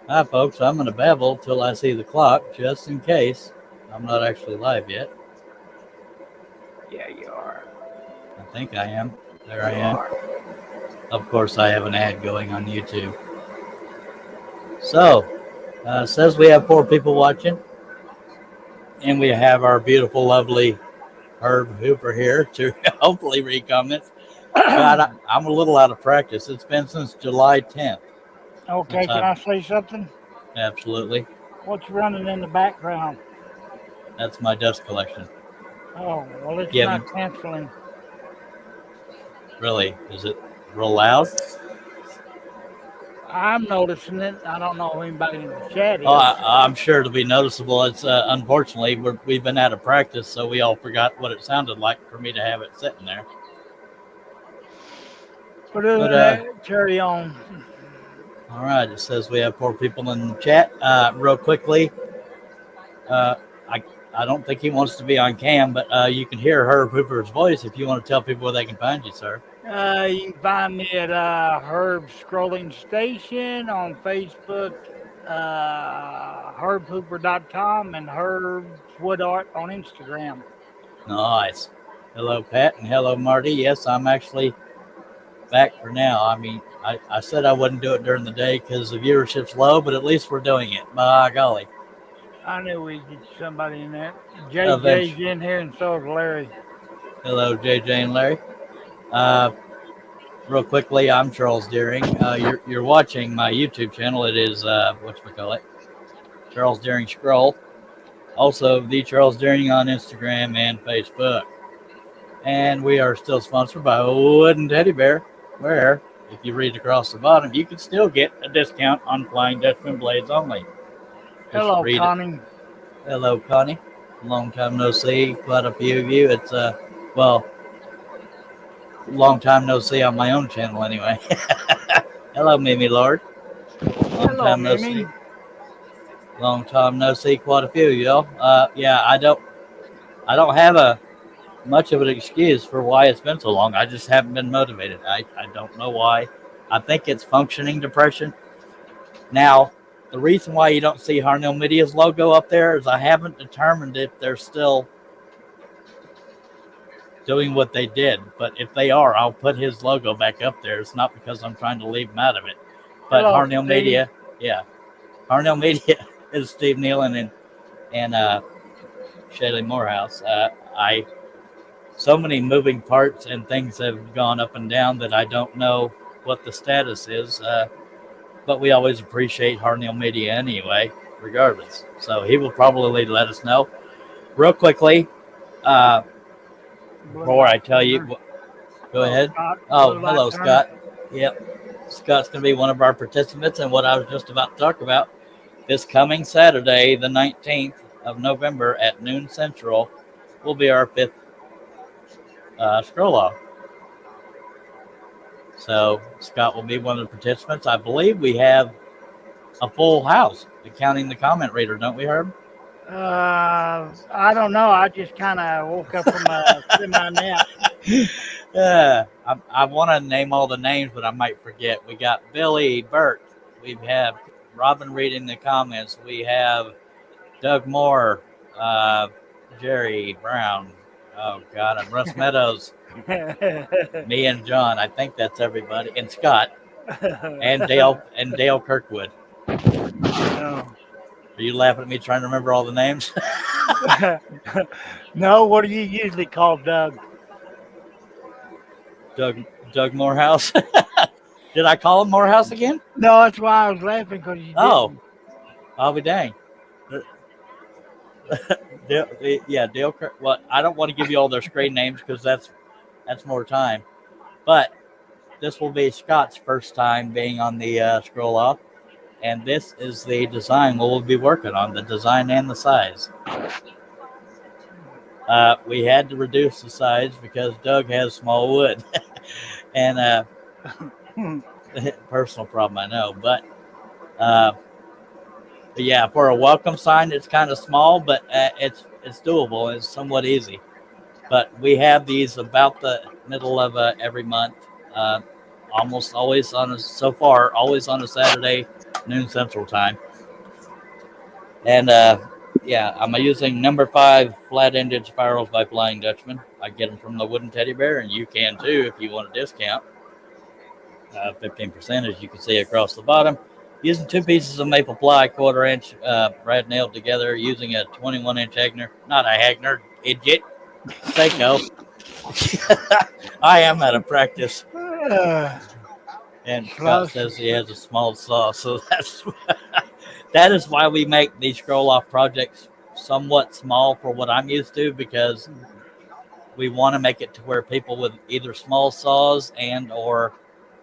Hi, folks. I'm going to babble till I see the clock, just in case. I'm not actually live yet. Yeah, you are. I think I am. There I You am. are. Of course, I have an ad going on YouTube. So, says we have 4 people watching, and we have our beautiful, lovely Herb Hooper here to hopefully read comments. God, I'm a little out of practice. It's been since July 10th since Okay, can I've I say something? absolutely. What's running in the background? That's my dust collection. Oh, well, it's Given, not canceling. really, is it real loud? I'm noticing it. I don't know if anybody in the chat Oh, is. I'm sure it'll be noticeable. It's unfortunately we've been out of practice, so we all forgot what it sounded like for me to have it sitting there. But other But than that, carry on. all right, it says we have 4 people in the chat. Real quickly, uh, I I don't think he wants to be on cam, but you can hear Herb Hooper's voice if you want to tell people where they can find you, sir. You can find me at Herb Scrolling Station on Facebook, herbhooper.com, and Herb's Wood Art on Instagram. Nice. Hello, Pat, and hello, Marty. Yes, I'm actually back for now. I mean, I said I wouldn't do it during the day because the viewership's low, but at least we're doing it. By golly. I knew we'd get somebody in there. JJ's Eventually. in here, and so is Larry. Hello, JJ and Larry. Uh, Real quickly, I'm Charles Deering. You're watching my YouTube channel. It is whatchamacallit, Charles Deering Scroll. Also, the Charles Deering on Instagram and Facebook. And we are still sponsored by Wooden Teddy Bear, where if you read across the bottom, you can still get a discount on Flying Dutchman blades only. Just Hello, read it. Connie. Hello, Connie. Long time no see. Quite a few of you. It's well, long time no see on my own channel anyway. Hello, Mimi Lord. Long Hello, time no see. Mimi. Long time no see. Quite a few, y'all. Yeah, I don't have a much of an excuse for why it's been so long. I just haven't been motivated. I don't know why. I think it's functioning depression. Now, the reason why you don't see Harnell Media's logo up there is I haven't determined if they're still doing what they did. But if they are, I'll put his logo back up there. It's not because I'm trying to leave him out of it. But Hello, Harnell Steve. Media, yeah, Harnell Media is Steve Nealon and Shaylee Morehouse. I so many moving parts and things have gone up and down that I don't know what the status is. But we always appreciate Harnell Media anyway, regardless. So he will probably let us know. Real quickly, uh, Blue before Light I tell you, Turner. go Hello, ahead. Scott. Oh, Blue Light hello, Turner. Scott. Yep. Scott's going to be one of our participants. And what I was just about to talk about this coming Saturday, the 19th of November at noon Central, will be our 5th scroll off. So Scott will be one of the participants. I believe we have a full house, counting the comment reader, don't we, Herb? I don't know. I just kind of woke up from a semi nap. I want to name all the names, but I might forget. We got Billy Burt. We have Robin reading the comments. We have Doug Moore, uh, Jerry Brown. Oh God, and Russ Meadows. Me and John. I think that's everybody, and Scott and Dale Kirkwood. No. Are you laughing at me trying to remember all the names? No, what do you usually call Doug? Doug Doug Morehouse. Did I call him Morehouse again? No, that's why I was laughing because you Oh, didn't. I'll be dang. Dale, yeah, Dale. Well, I don't want to give you all their screen names because that's more time. But this will be Scott's first time being on the scroll off, and this is the design we'll be working on, the design and the size. We had to reduce the size because Doug has small wood, and personal problem I know, uh, but yeah, for a welcome sign, it's kind of small, but it's doable and it's somewhat easy. But we have these about the middle of every month, almost always on so far always on a Saturday noon Central Time. And yeah, I'm using number 5 flat-ended spirals by Flying Dutchman. I get them from the Wooden Teddy Bear, and you can too if you want a discount. 15%, as you can see across the bottom. Using 2 pieces of maple ply, 1/4 inch, brad nailed together, using a 21-inch Hagner. Not a Hagner, idiot. Seiko. I am out of practice. And Scott says he has a small saw, so that is why we make these scroll off projects somewhat small for what I'm used to, because we want to make it to where people with either small saws and or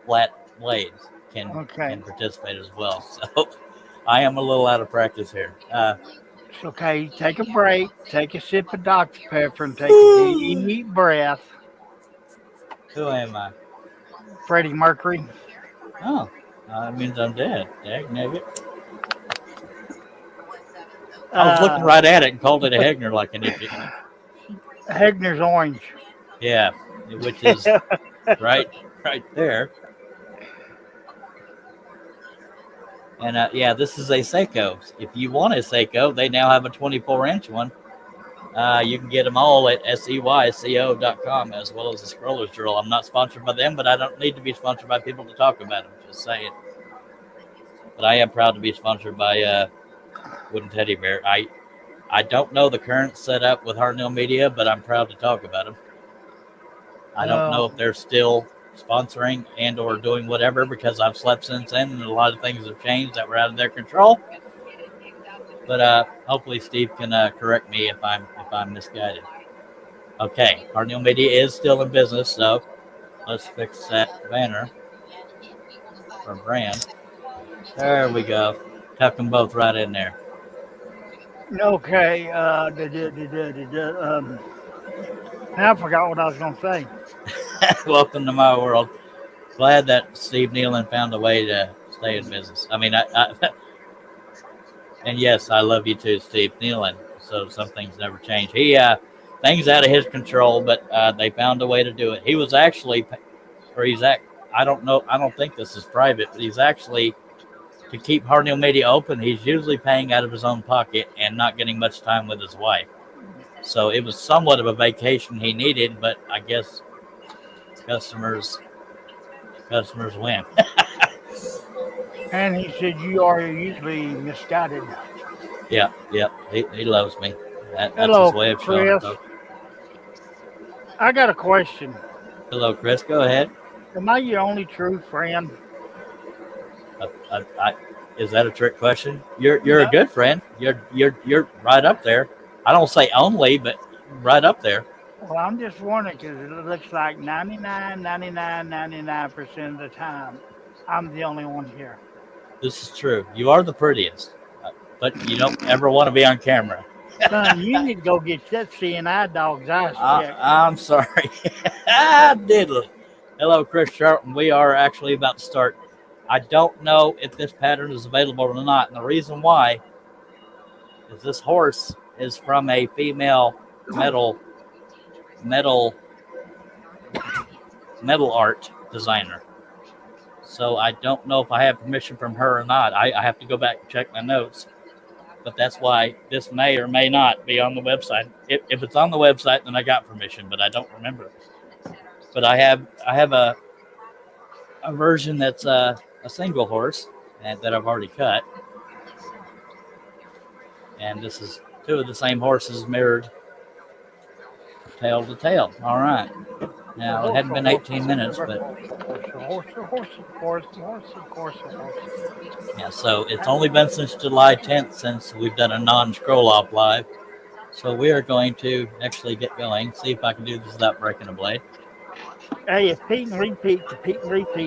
flat blades can participate as well. So I am a little out of practice here. It's okay. Take a break. Take a sip of Dr. Pepper and take a deep breath. Who am I? Freddie Mercury. Oh, that means I'm dead. Dag nugget. I was looking right at it and called it a Hegner like an idiot. Hegner's orange. Yeah, which is right there. And yeah, this is a Seiko. If you want a Seiko, they now have a 24-inch one. You can get them all at seyco.com, as well as the Scrollers Drill. I'm not sponsored by them, but I don't need to be sponsored by people to talk about them. Just saying. But I am proud to be sponsored by Wooden Teddy Bear. I don't know the current setup with Hartnell Media, but I'm proud to talk about them. I don't know if they're still sponsoring and or doing whatever, because I've slept since then and a lot of things have changed that were out of their control. But hopefully Steve can correct me if I'm misguided. Okay, Hartnell Media is still in business, so let's fix that banner or brand. There we go. Tuck them both right in there. Okay. Now I forgot what I was going to say. Welcome to my world. Glad that Steve Nealon found a way to stay in business. I mean, and yes, I love you too, Steve Nealon. So some things never change. He things out of his control, but they found a way to do it. He was actually, I don't know. I don't think this is private, but he's actually, to keep Hartnell Media open, he's usually paying out of his own pocket and not getting much time with his wife. So it was somewhat of a vacation he needed, but I guess customers win. And he said you are usually misguided. Yeah. He loves me. That's Hello, his way of showing Chris. I got a question. Hello, Chris. Go ahead. Am I your only true friend? Is that a trick question? You're a good friend. You're right up there. I don't say only, but right up there. Well, I'm just wondering, because it looks like 99% of the time, I'm the only one here. This is true. You are the prettiest, but you don't ever want to be on camera. Son, you need to go get that CNI dog's eyes checked. I'm sorry. Diddle. Hello, Chris Sharp. We are actually about to start. I don't know if this pattern is available or not, and the reason why is this horse is from a female metal art designer. So I don't know if I have permission from her or not. I have to go back and check my notes. But that's why this may or may not be on the website. If it's on the website, then I got permission, but I don't remember. But I have a version that's a single horse and that I've already cut. And this is 2 of the same horses mirrored tail to tail. All right. Now, it hadn't been 18 minutes, but yeah, so it's only been since July 10th since we've done a non-scroll off live. So we are going to actually get going, see if I can do this without breaking a blade. Hey, it's Pete and repeat,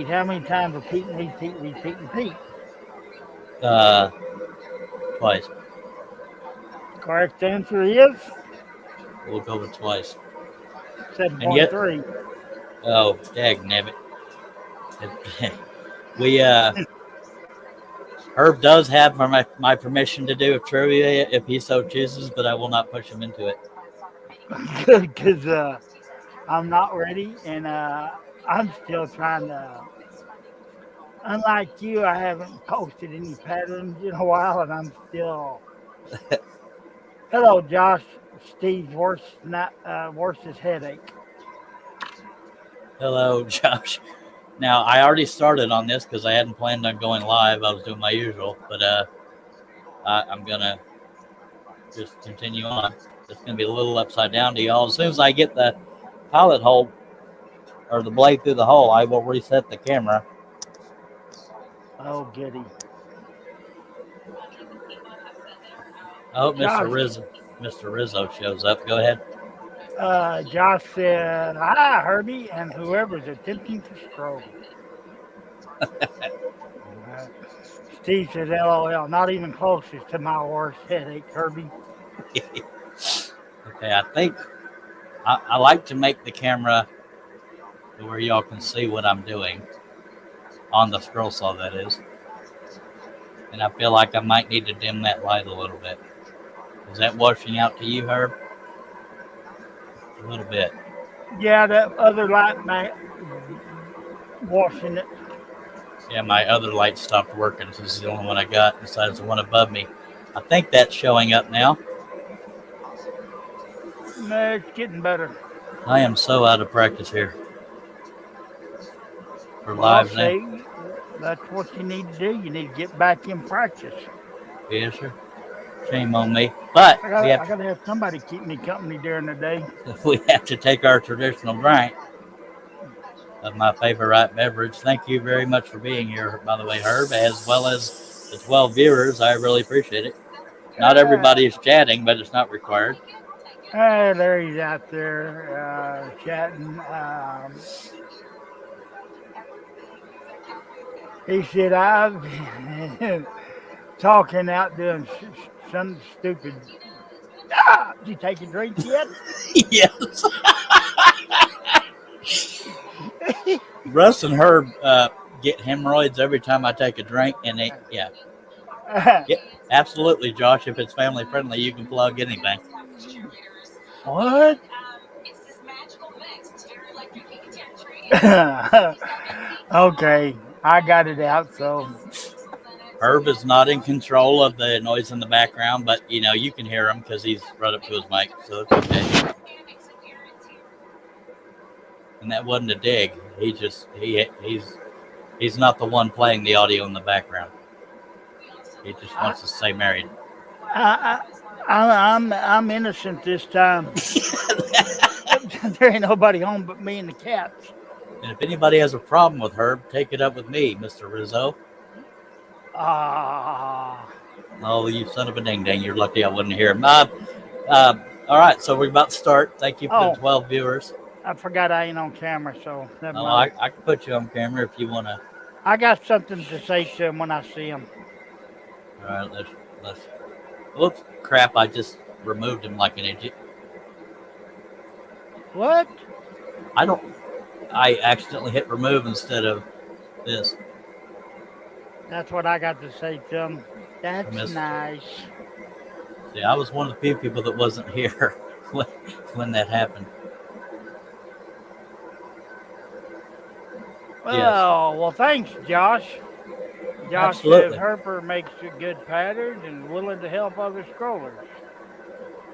how many times will Pete and repeat? Twice. Correct answer is? We'll go with twice. 7.3. Oh, dagnabbit. We, Herb does have my permission to do a trivia if he so chooses, but I will not push him into it. Good, because I'm not ready, and I'm still trying to Unlike you, I haven't posted any patterns in a while, and I'm still. Hello, Josh. Steve's worstest headache. Hello, Josh. Now, I already started on this because I hadn't planned on going live. I was doing my usual, but I'm going to just continue on. It's going to be a little upside down to y'all. As soon as I get the pilot hole or the blade through the hole, I will reset the camera. Oh, goody. I hope Josh. Mr. Rizzo shows up. Go ahead. Josh said, "Hi, Herbie, and whoever's attempting to scroll." Steve says, "LOL, not even closest to my worst headache, Herbie." Okay, I think I like to make the camera to where y'all can see what I'm doing on the scroll saw, that is. And I feel like I might need to dim that light a little bit. Is that washing out to you, Herb? A little bit. Yeah, that other light washing it. Yeah, my other light stopped working. This is the only one I got besides the one above me. I think that's showing up now. No, it's getting better. I am so out of practice here. For Well, live now. that's what you need to do. You need to get back in practice. Yes, sir. Shame on me. But I gotta have somebody keep me company during the day. We have to take our traditional drink of my favorite beverage. Thank you very much for being here, by the way, Herb, as well as the 12 viewers. I really appreciate it. Not everybody is chatting, but it's not required. There he's out there chatting. He said, "I've been talking out doing something stupid." Did you take a drink yet? Yes. Russ and Herb get hemorrhoids every time I take a drink, and yeah, absolutely, Josh. If it's family friendly, you can plug anything. What? Okay, I got it out. So Herb is not in control of the noise in the background, but you can hear him because he's right up to his mic, so it's okay. And that wasn't a dig. He's not the one playing the audio in the background. He just wants to stay married. I'm innocent this time. There ain't nobody home but me and the cats. And if anybody has a problem with Herb, take it up with me, Mr. Rizzo. Oh, you son of a ding-dang. You're lucky I wouldn't hear him. All right, so we're about to start. Thank you for the 12 viewers. I forgot I ain't on camera, so never mind. I can put you on camera if you want to. I got something to say to him when I see him. All right, let's. Oops, crap! I just removed him like an idiot. What? I accidentally hit remove instead of this. That's what I got to say to him. That's nice. Yeah, I was one of the few people that wasn't here when that happened. Well, thanks, Josh. Josh says Herper makes a good pattern and willing to help other scrollers.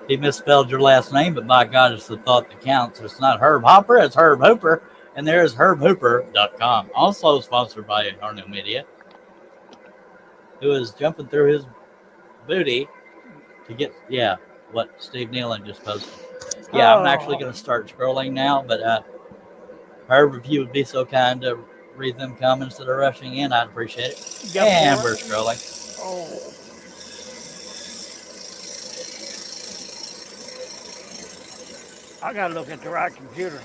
He misspelled your last name, but by God, it's the thought that counts. It's not Herb Hopper, it's Herb Hooper. And there's herbhooper.com. Also sponsored by Arno Media, who is jumping through his booty to get, what Steve Nealon just posted. Yeah, I'm actually going to start scrolling now, but Herb, if you would be so kind to read them comments that are rushing in, I'd appreciate it. And we're scrolling. I got to look at the right computer.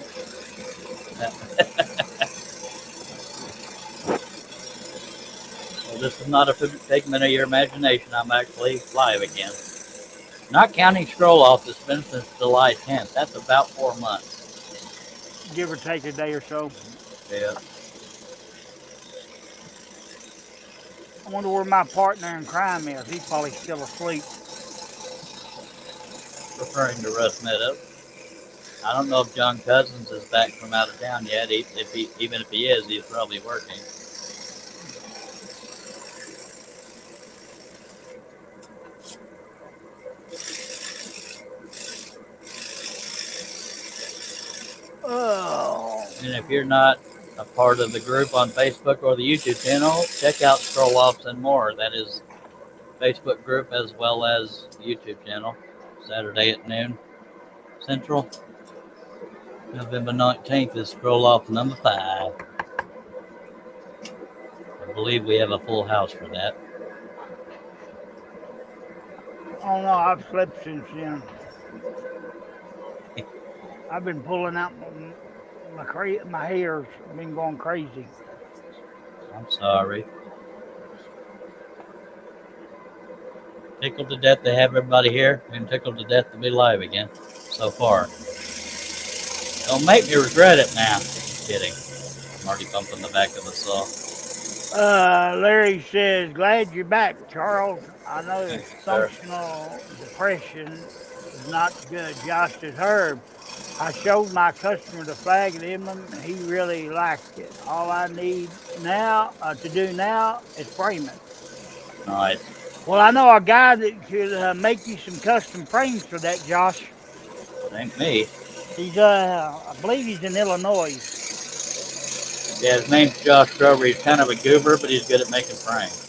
Well, this is not a figment of your imagination. I'm actually live again. Not counting scroll off, it's been since July 10th. That's about 4 months. Give or take a day or so. Yeah. I wonder where my partner in crime is. He's probably still asleep. Referring to Russ Meadows. I don't know if John Cousins is back from out of town yet. Even if he is, he's probably working. if you're not a part of the group on Facebook or the YouTube channel, check out Scroll Offs and More. That is Facebook group as well as YouTube channel. Saturday at noon Central. November 19th is Scroll Off number 5. I believe we have a full house for that. Oh no, I've slept since then. I've been pulling out my hair's been going crazy. I'm sorry. Tickled to death to have everybody here and tickled to death to be live again so far. Don't make me regret it now. Just kidding. I'm already bumping the back of the saw. Larry says, glad you're back, Charles. I know Thank you, sir. functional depression is not good. Josh says, Herb, I showed my customer the flag and emblem, and he really liked it. All I need now to do now is frame it. Nice. Well, I know a guy that could make you some custom frames for that, Josh. Thank me. He's, I believe he's in Illinois. Yeah, his name's Josh Grover. He's kind of a goober, but he's good at making frames.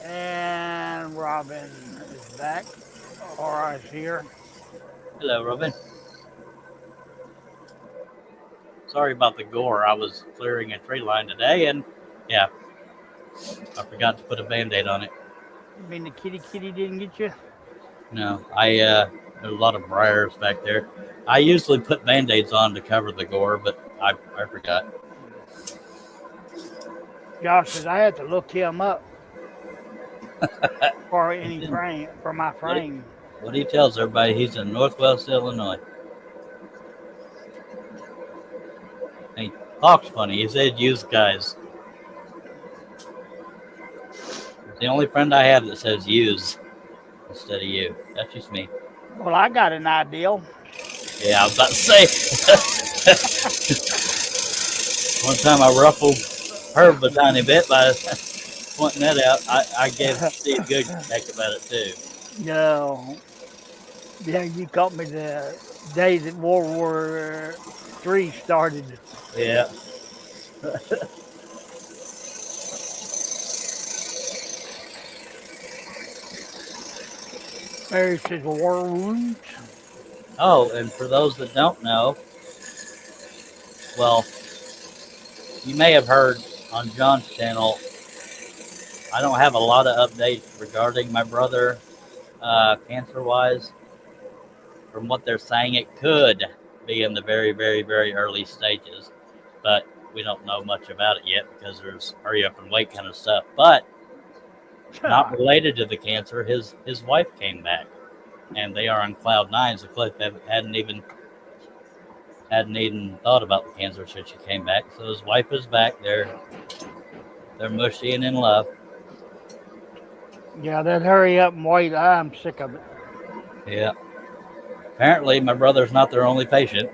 And Robin is back. Or is here. Hello, Robin. Sorry about the gore. I was clearing a tree line today, and yeah, I forgot to put a Band-Aid on it. You mean the kitty didn't get you? No, there's a lot of briars back there. I usually put Band-Aids on to cover the gore, but I forgot. Josh says I had to look him up for any frame, for my frame. What he tells everybody, he's in Northwest Illinois. He talks funny. He said used guys. It's the only friend I have that says use instead of you. That's just me. Well, I got an ideal. Yeah, I was about to say. One time I ruffled Herb a tiny bit by pointing that out. I gave Steve good heck about it too. No. Yeah, you caught me the day that World War III started. Yeah. Mary says war wounds. Oh, and for those that don't know, well, you may have heard on John's channel, I don't have a lot of updates regarding my brother, cancer-wise. From what they're saying, it could be in the very, very, very early stages, but we don't know much about it yet because there's hurry up and wait kind of stuff. But not related to the cancer, his wife came back, and they are on cloud nine. So Cliff hadn't even thought about the cancer since she came back. So his wife is back. They're mushy and in love. Yeah, that hurry up and wait. I'm sick of it. Yeah. Apparently, my brother's not their only patient.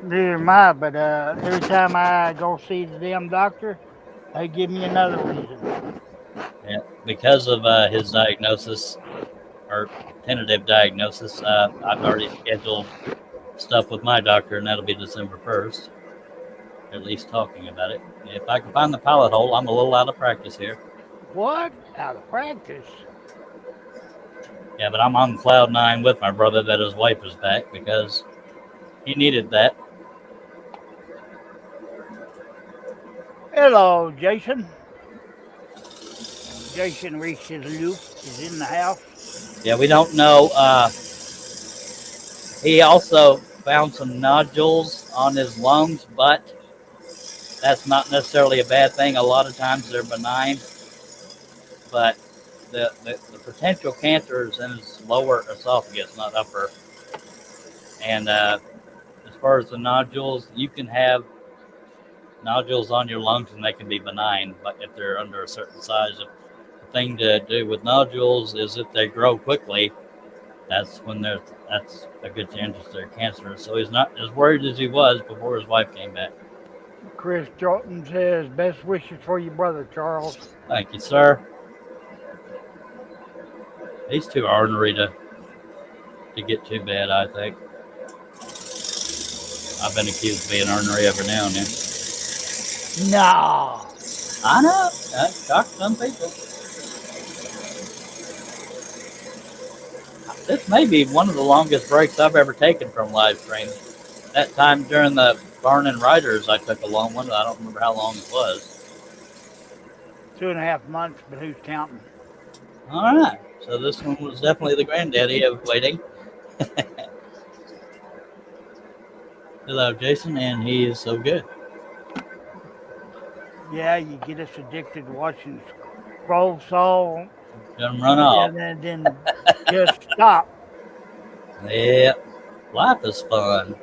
Neither am I, but every time I go see the damn doctor, they give me another reason. Yeah, because of his diagnosis, or tentative diagnosis, I've already scheduled stuff with my doctor, and that'll be December 1st. At least talking about it. If I can find the pilot hole, I'm a little out of practice here. What? Out of practice? Yeah, but I'm on cloud nine with my brother that his wife is back because he needed that. Hello, Jason. Jason Reese's Luke is in the house. Yeah, we don't know. He also found some nodules on his lungs, but that's not necessarily a bad thing. A lot of times they're benign, but the potential cancer is in his lower esophagus, not upper. And as far as the nodules, you can have nodules on your lungs and they can be benign, but if they're under a certain size. The thing to do with nodules is if they grow quickly, that's a good chance they're cancerous. So he's not as worried as he was before his wife came back. Chris Jordan says, best wishes for your brother, Charles. Thank you, sir. He's too ornery to get too bad, I think. I've been accused of being ornery every now and then. No. I know. That shocked some people. This may be one of the longest breaks I've ever taken from live stream. That time during the Barn and Riders, I took a long one. I don't remember how long it was. 2.5 months, but who's counting? All right. So this one was definitely the granddaddy of waiting. Hello, Jason, and he is so good. Yeah, you get us addicted to watching Scroll Soul. Doesn't run off. And then just stop. Yeah. Life is fun.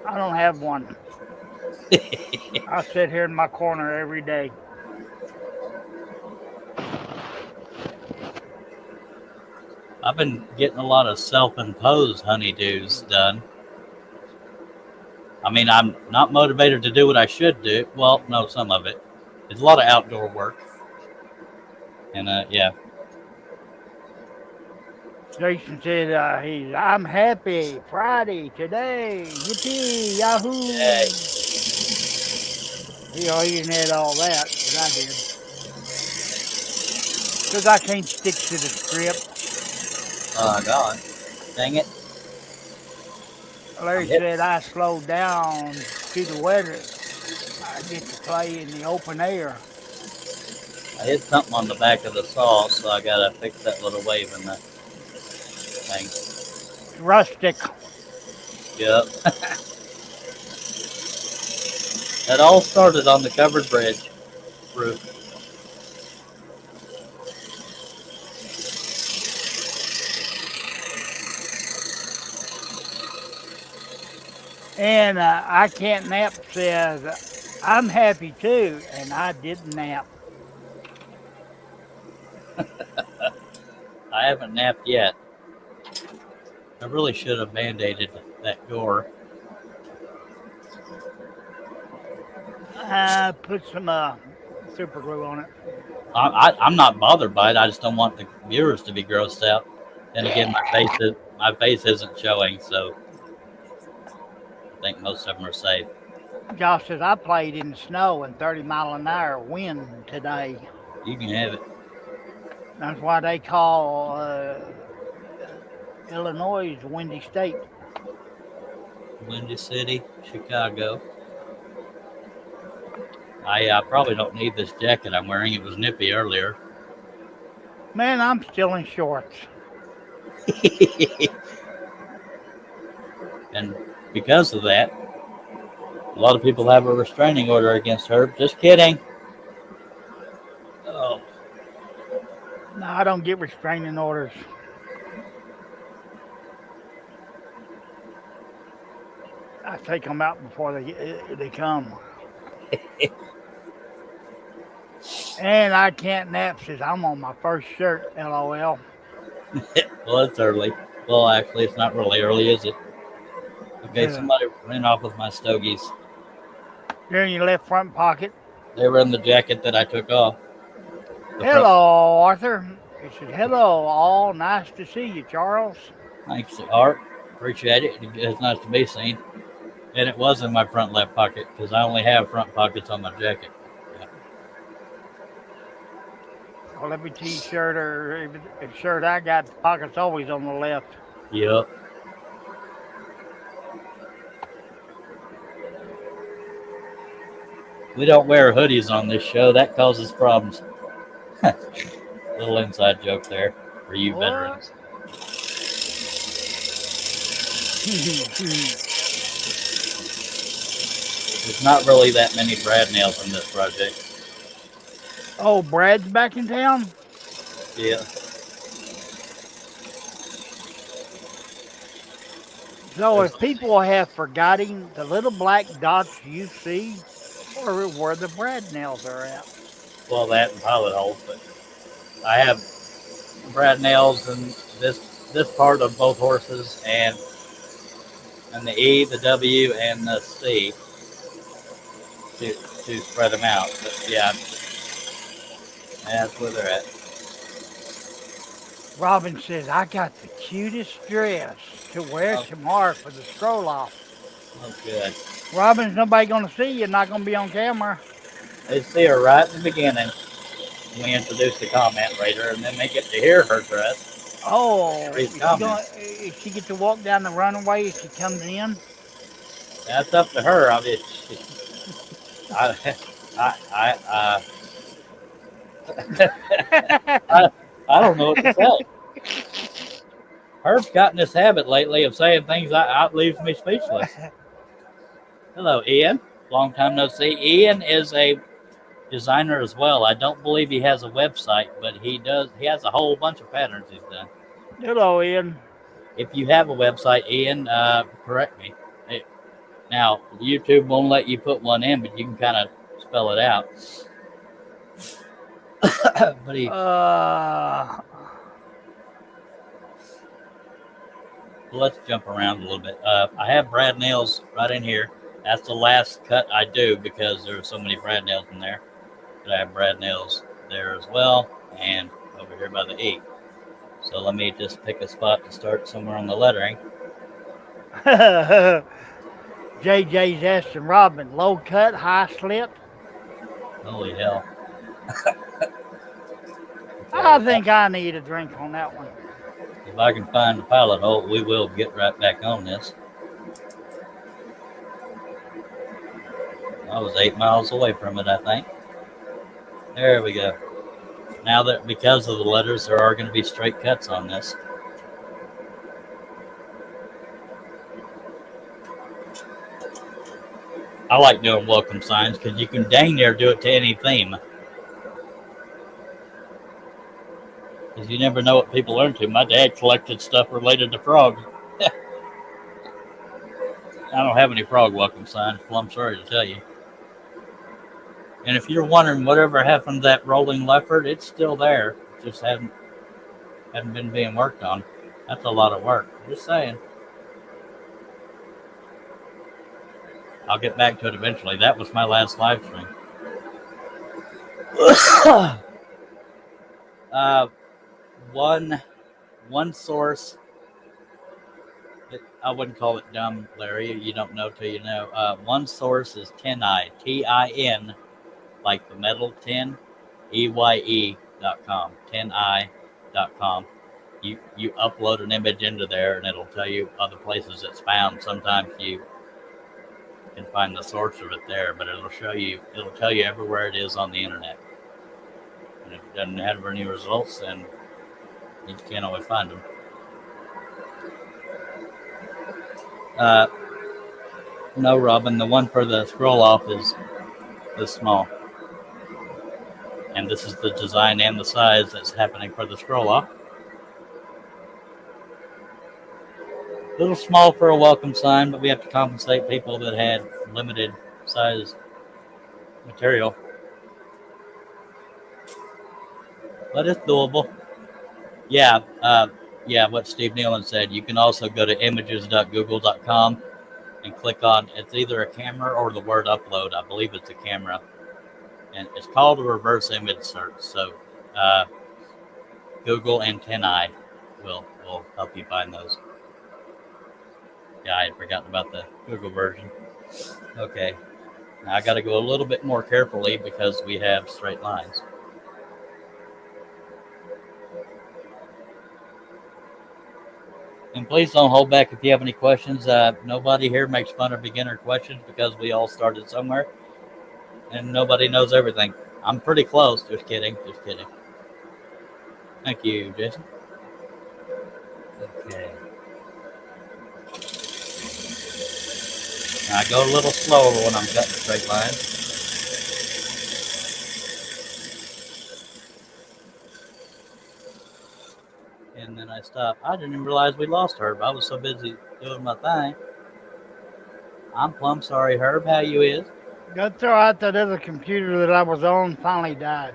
I don't have one. I sit here in my corner every day. I've been getting a lot of self-imposed honeydews done. I mean, I'm not motivated to do what I should do. Well, no, some of it. It's a lot of outdoor work. And, yeah. Jason said, I'm happy. Friday, today. Yippee, yahoo. Hey. He didn't add all that, but I did. Because I can't stick to the script. Oh, God. Dang it. Larry said I slowed down to the weather. I get to play in the open air. I hit something on the back of the saw, so I got to fix that little wave in the thing. It's rustic. Yep. It all started on the covered bridge roof. And I Can't Nap says, I'm happy too, and I didn't nap. I haven't napped yet. I really should have band-aided that gore. Put some super glue on it. I'm not bothered by it. I just don't want the viewers to be grossed out. And again, my face isn't showing, so I think most of them are safe. Josh says, I played in the snow and 30-mile-an-hour wind today. You can have it. That's why they call Illinois the Windy State. Windy City, Chicago. I probably don't need this jacket I'm wearing. It was nippy earlier. Man, I'm still in shorts. And because of that, a lot of people have a restraining order against Herb. Just kidding. Oh. No, I don't get restraining orders. I take them out before they come. And I Can't Nap says, I'm on my first shirt, LOL. Well, it's early. Well, actually, it's not really early, is it? Okay, somebody ran off with my stogies. They're in your left front pocket. They were in the jacket that I took off. Hello, Arthur. He said, hello, all. Nice to see you, Charles. Thanks, Art. Appreciate it. It's nice to be seen. And it was in my front left pocket because I only have front pockets on my jacket. Yeah. Well, every T-shirt or shirt I got, the pocket's always on the left. Yep. We don't wear hoodies on this show. That causes problems. Little inside joke there for you veterans. There's not really that many Brad nails in this project. Oh, Brad's back in town? Yeah. So if people have forgotten the little black dots you see, or where the Brad nails are at. Well, that and pilot holes, but I have Brad nails in this part of both horses and the E, the W, and the C to spread them out. But yeah, that's where they're at. Robin says, I got the cutest dress. to where tomorrow for the scroll off. Oh, good. Robin's nobody gonna see you, not gonna be on camera. They see her right in the beginning. We introduce the comment reader, and then they get to hear her dress. Oh, Read is she get to walk down the runway if she comes in? That's up to her. I mean, I don't know what to say. Herb's gotten this habit lately of saying things that leaves me speechless. Hello, Ian. Long time no see. Ian is a designer as well. I don't believe he has a website, but he does. He has a whole bunch of patterns he's done. Hello, Ian. If you have a website, Ian, correct me. Now, YouTube won't let you put one in, but you can kind of spell it out. But let's jump around a little bit. I have brad nails right in here. That's the last cut I do because there are so many brad nails in there. But I have brad nails there as well, and over here by the E. So let me just pick a spot to start somewhere on the lettering. JJ's asking Robin, low cut, high slit. Holy hell. I think I need a drink on that one. If I can find the pilot hole, we will get right back on this. I was 8 miles away from it, I think. There we go. Now that because of the letters, there are going to be straight cuts on this. I like doing welcome signs because you can dang near do it to any theme. Because you never know what people are into. My dad collected stuff related to frogs. I don't have any frog welcome signs, well, I'm sorry to tell you. And if you're wondering whatever happened to that rolling leopard, it's still there. It just hadn't been being worked on. That's a lot of work. Just saying. I'll get back to it eventually. That was my last live stream. One source. I wouldn't call it dumb, Larry. You don't know till you know. One source is TinEye, TIN, like the metal tin, EYE.com, TinEye.com. You upload an image into there, and it'll tell you other places it's found. Sometimes you can find the source of it there, but it'll tell you everywhere it is on the internet. And if it doesn't have any results, then you can't always find them. No, Robin, the one for the scroll off is this small. And this is the design and the size that's happening for the scroll off. A little small for a welcome sign, but we have to compensate people that had limited size material. But it's doable. Yeah, what Steve Nealon said. You can also go to images.google.com and click on, it's either a camera or the word upload. I believe it's a camera. And it's called a reverse image search. So Google and TinEye will help you find those. Yeah, I had forgotten about the Google version. Okay. Now I got to go a little bit more carefully because we have straight lines. And please don't hold back if you have any questions. Nobody here makes fun of beginner questions because we all started somewhere. And nobody knows everything. I'm pretty close. Just kidding. Thank you, Jason. Okay. Now I go a little slower when I'm cutting straight lines. And then I stop. I didn't even realize we lost Herb. I was so busy doing my thing. I'm plumb sorry, Herb. How you is? That's all right. That other computer that I was on finally died.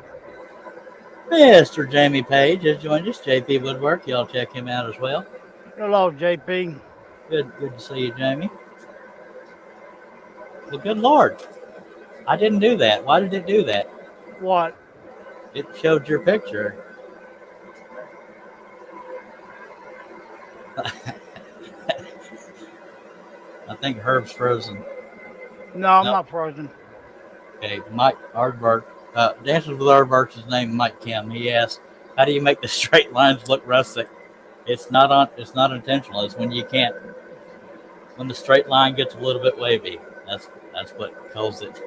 Mr. Jamie Page has joined us. JP Woodwork. Y'all check him out as well. Hello, JP. Good to see you, Jamie. Well, good Lord. I didn't do that. Why did it do that? What? It showed your picture. think Herb's frozen. No, I'm No. not frozen. Okay, Mike Aardvark. Dances with Aardvark's name, Mike Kim. He asked, "How do you make the straight lines look rustic?" It's not intentional. It's when you can't. When the straight line gets a little bit wavy. That's what calls it.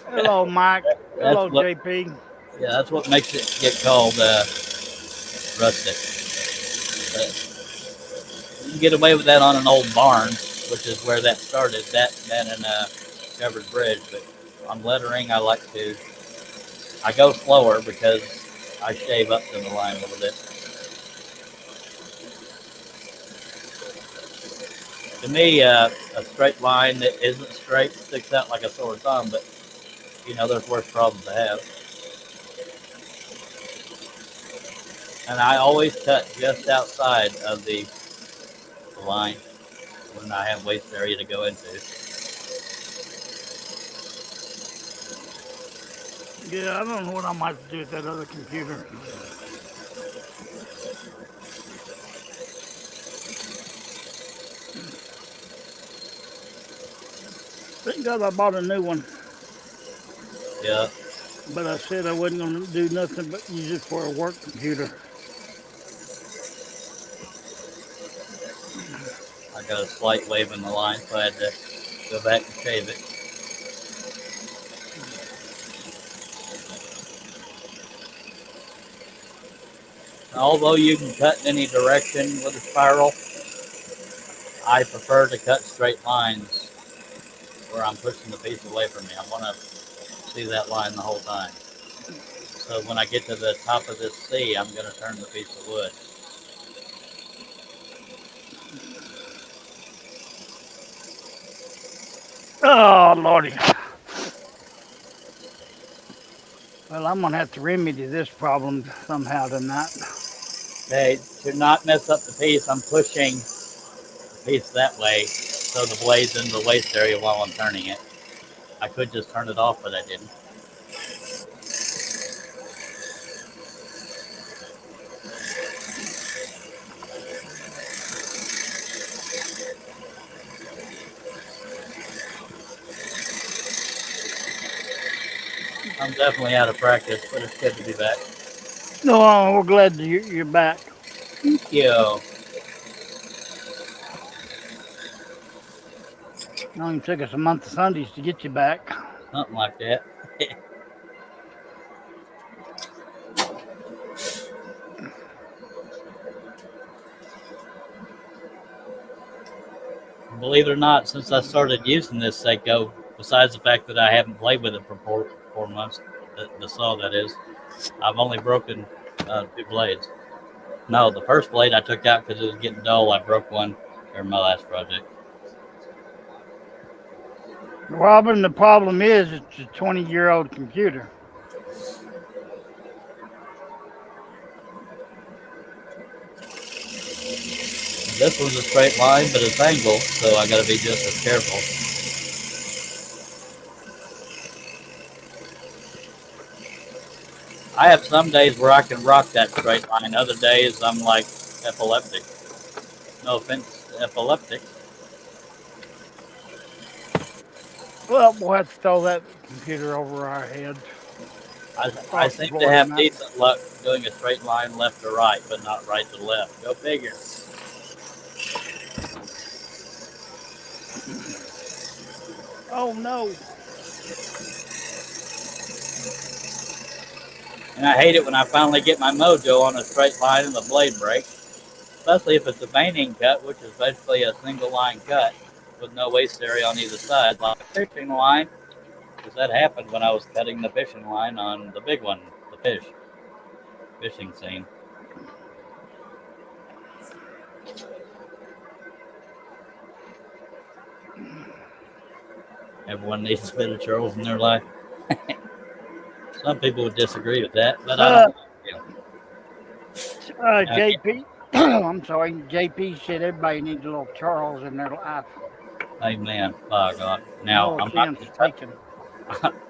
Hello, Mike. That's Hello, what. JP. Yeah, that's what makes it get called rustic. You can get away with that on an old barn, which is where that started. That and a covered bridge. But on lettering, I go slower because I shave up to the line a little bit. To me, a straight line that isn't straight sticks out like a sore thumb, but there's worse problems to have. And I always cut just outside of the line when I have waste area to go into. Yeah, I don't know what I might do with that other computer. Thank God I bought a new one. Yeah. But I said I wasn't going to do nothing but use it for a work computer. I got a slight wave in the line, so I had to go back and shave it. Although you can cut in any direction with a spiral, I prefer to cut straight lines where I'm pushing the piece away from me. I want to see that line the whole time. So when I get to the top of this C, I'm going to turn the piece of wood. Oh, Lordy. Well, I'm going to have to remedy this problem somehow tonight. Okay, to not mess up the piece, I'm pushing the piece that way so the blade's in the waste area while I'm turning it. I could just turn it off, but I didn't. I'm definitely out of practice, but it's good to be back. No, we're glad you're back. Thank you. It only took us a month of Sundays to get you back. Something like that. Believe it or not, since I started using this Seiko, besides the fact that I haven't played with it for four months, the saw that is, I've only broken 2 blades. No, the first blade I took out because it was getting dull. I broke one during my last project. Robin, the problem is it's a 20-year-old computer. This one's a straight line, but it's angled, so I got to be just as careful. I have some days where I can rock that straight line. Other days I'm like epileptic. No offense to epileptic. Well, we'll have to throw that computer over our head. I seem to have decent luck doing a straight line left to right, but not right to left. Go figure. Oh, no. And I hate it when I finally get my mojo on a straight line and the blade breaks, especially if it's a veining cut, which is basically a single line cut with no waste area on either side, like a fishing line, because that happened when I was cutting the fishing line on the big one, the fishing scene. Everyone needs a bit of Charles in their life. Some people would disagree with that, but I don't. JP, I'm sorry, JP said everybody needs a little Charles in their life. Amen. By God. Now, no I'm not taken.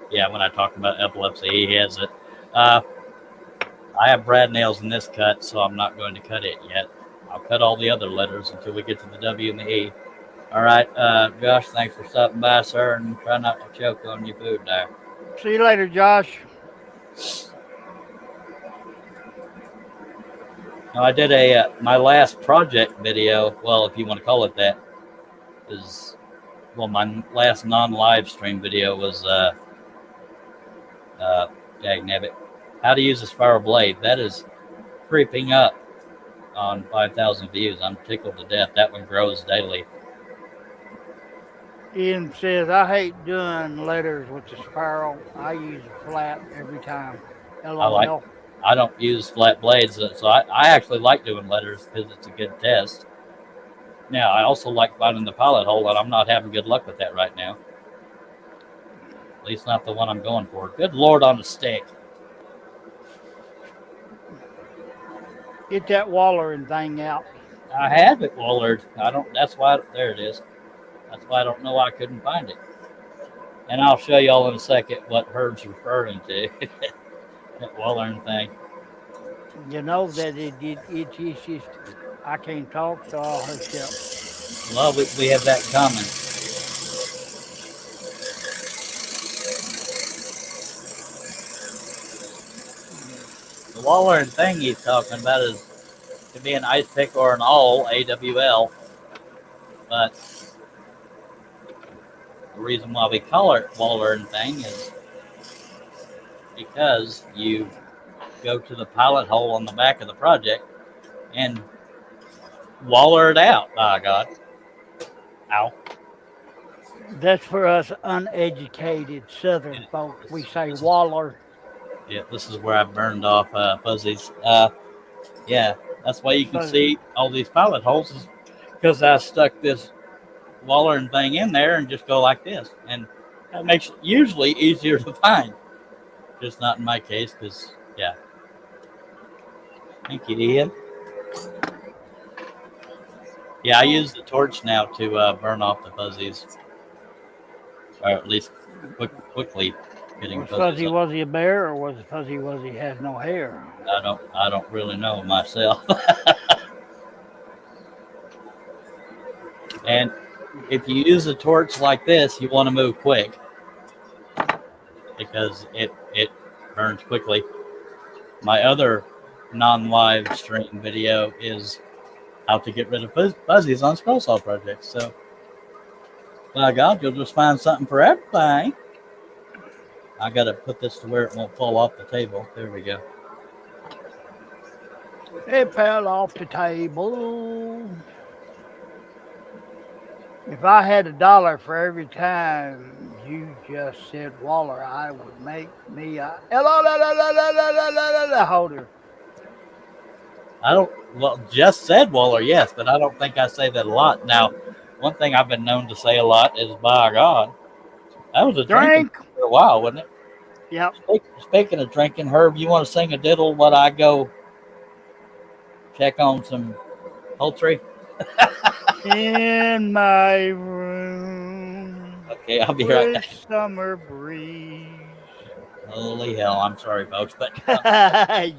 Yeah, when I talk about epilepsy, he has it. I have brad nails in this cut, so I'm not going to cut it yet. I'll cut all the other letters until we get to the W and the E. All right, Josh, thanks for stopping by, sir, and try not to choke on your food there. See you later, Josh. Now, I did my last project video. Well, if you want to call it that, is my last non-live stream video was dag nabbit, how to use a spiral blade. That is creeping up on 5,000 views. I'm tickled to death. That one grows daily. Ian says, I hate doing letters with the spiral. I use a flat every time. LOL. I don't use flat blades, so I actually like doing letters because it's a good test. Now, I also like finding the pilot hole, and I'm not having good luck with that right now. At least not the one I'm going for. Good Lord on a stick. Get that wallering thing out. I have it wallered. That's why, there it is. That's why I don't know why I couldn't find it. And I'll show y'all in a second what Herb's referring to. That wallering thing. You know that it's just, I can't talk, so I'll hush up. Well, we have that common. The wallering thing he's talking about could be an ice pick or an awl, AWL. But the reason why we call it wallering thing is because you go to the pilot hole on the back of the project and waller it out. By God. Ow. That's for us uneducated Southern folks. We say waller. Yeah, this is where I burned off fuzzies. Yeah, that's why you can see all these pilot holes, is because I stuck this wallering thing in there and just go like this. And that makes it usually easier to find. Just not in my case, because, yeah. Thank you, Ian. Yeah, I use the torch now to burn off the fuzzies. Or at least quickly getting fuzzies. Fuzzy Wuzzy a bear, or was Fuzzy Wuzzy has no hair? I don't really know myself. And if you use a torch like this, you want to move quick because it burns quickly. My other non-live stream video is how to get rid of fuzzies on scroll saw projects. So, by God, you'll just find something for everything. I got to put this to where it won't fall off the table. There we go. It fell off the table. If I had $1 for every time you just said waller, I would make me a holder. Just said waller, yes, but I don't think I say that a lot. Now, one thing I've been known to say a lot is, by God. That was a drink for a while, wasn't it? Yep. Speaking of drinking, Herb, you want to sing a diddle while I go check on some poultry? In my room. Okay, I'll be right back. Summer breeze. Holy hell, I'm sorry, folks, but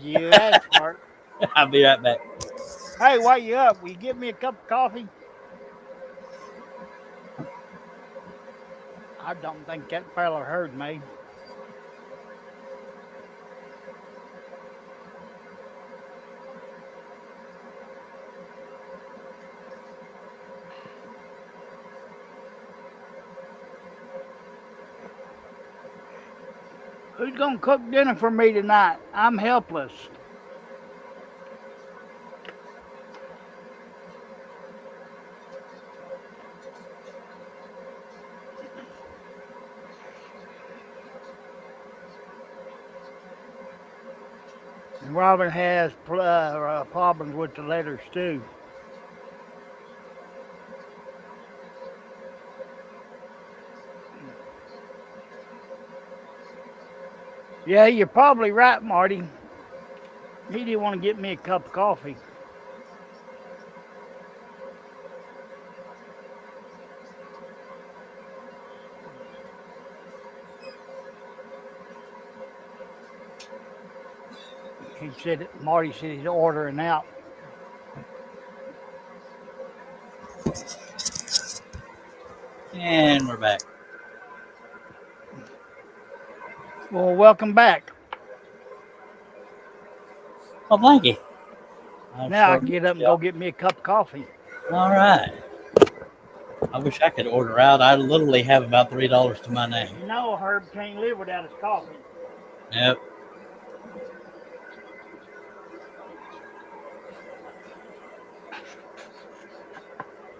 you asked for it. I'll be right back. Hey, while you up, will you give me a cup of coffee? I don't think that fella heard me. Who's going to cook dinner for me tonight? I'm helpless. And Robin has problems with the letters too. Yeah, you're probably right, Marty. He didn't want to get me a cup of coffee. Marty said he's ordering out. we're back. Well, welcome back. Well, thank you. Now I can get up and go get me a cup of coffee. All right. I wish I could order out. I literally have about $3 to my name. You know, Herb can't live without his coffee. Yep.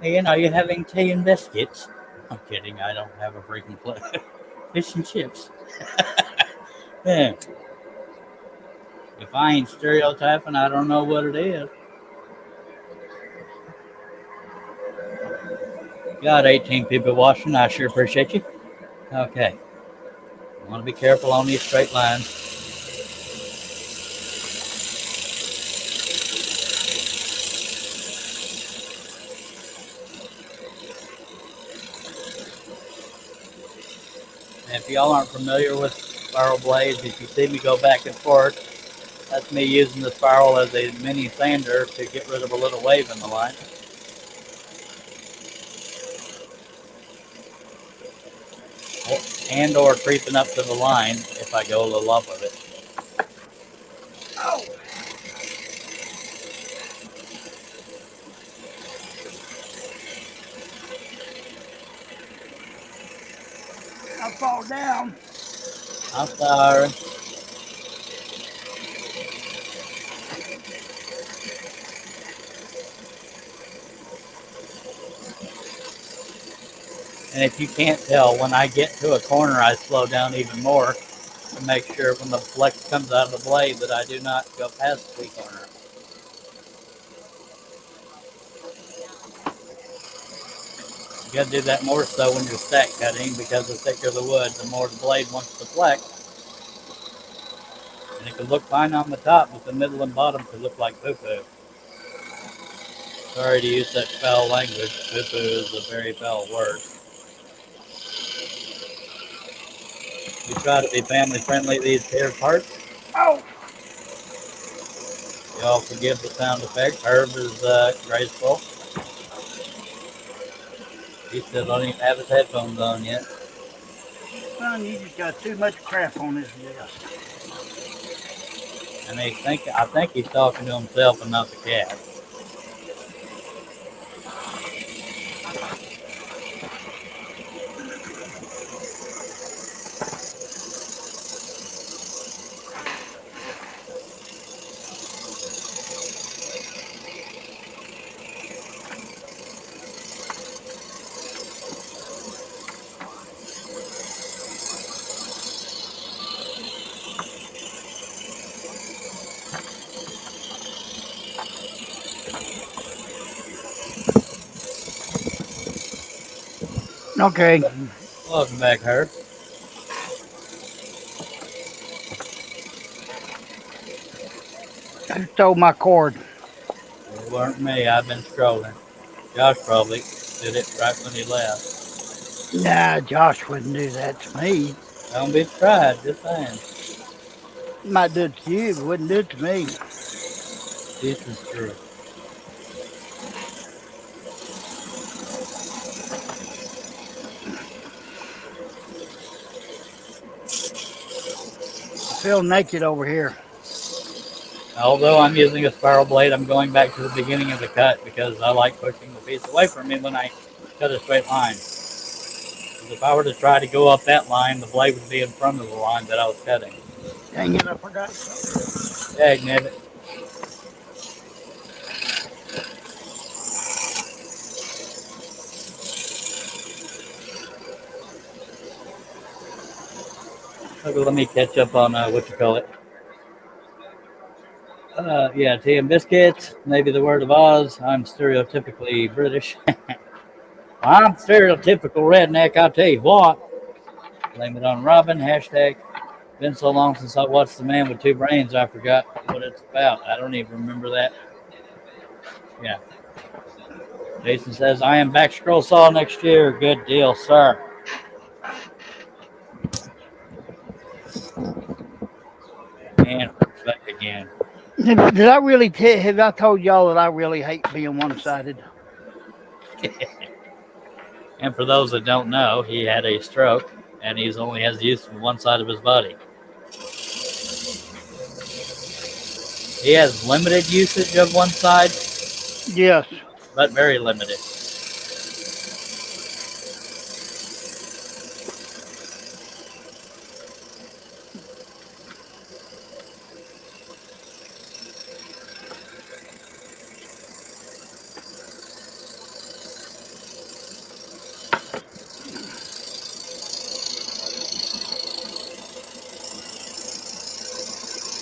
Hey, are you having tea and biscuits? I'm kidding. I don't have a freaking clue. Fish and chips. Yeah. If I ain't stereotyping, I don't know what it is. Got 18 people watching. I sure appreciate you. Okay. I want to be careful on these straight lines. And if y'all aren't familiar with spiral blades, if you see me go back and forth, that's me using the spiral as a mini sander to get rid of a little wave in the line. And or creeping up to the line if I go a little up of it. Oh. I fall down. I'm sorry. And if you can't tell, when I get to a corner, I slow down even more to make sure when the flex comes out of the blade that I do not go past the corner. You got to do that more so when you're stack cutting because the thicker the wood, the more the blade wants to flex. And it could look fine on the top, but the middle and bottom could look like poo-poo. Sorry to use such foul language. Poo-poo is a very foul word. We try to be family friendly these here parts. Oh. Y'all forgive the sound effect. Herb is graceful. He still don't even have his headphones on yet. Son, you just got too much crap on this desk. And I think he's talking to himself and not the cat. Okay. Welcome back, Herb. I stole my cord. It weren't me. I've been scrolling. Josh probably did it right when he left. Nah, Josh wouldn't do that to me. Don't be surprised, just saying. Might do it to you, but wouldn't do it to me. This is true. I feel naked over here. Although I'm using a spiral blade, I'm going back to the beginning of the cut because I like pushing the piece away from me when I cut a straight line. Because if I were to try to go up that line, the blade would be in front of the line that I was cutting. Dang it, I forgot something. Dag nabbit. Okay, let me catch up on what you call it. Yeah, tea and biscuits, maybe the word of Oz. I'm stereotypically British. I'm stereotypical redneck, I'll tell you what. Blame it on Robin. Hashtag. Been so long since I watched The Man with Two Brains, I forgot what it's about. I don't even remember that. Yeah. Jason says, I am back scroll saw next year. Good deal, sir. And back again. Did I really have I told y'all that I really hate being one-sided? And for those that don't know, he had a stroke, and he's only has use of one side of his body. He has limited usage of one side, Yes. but very limited.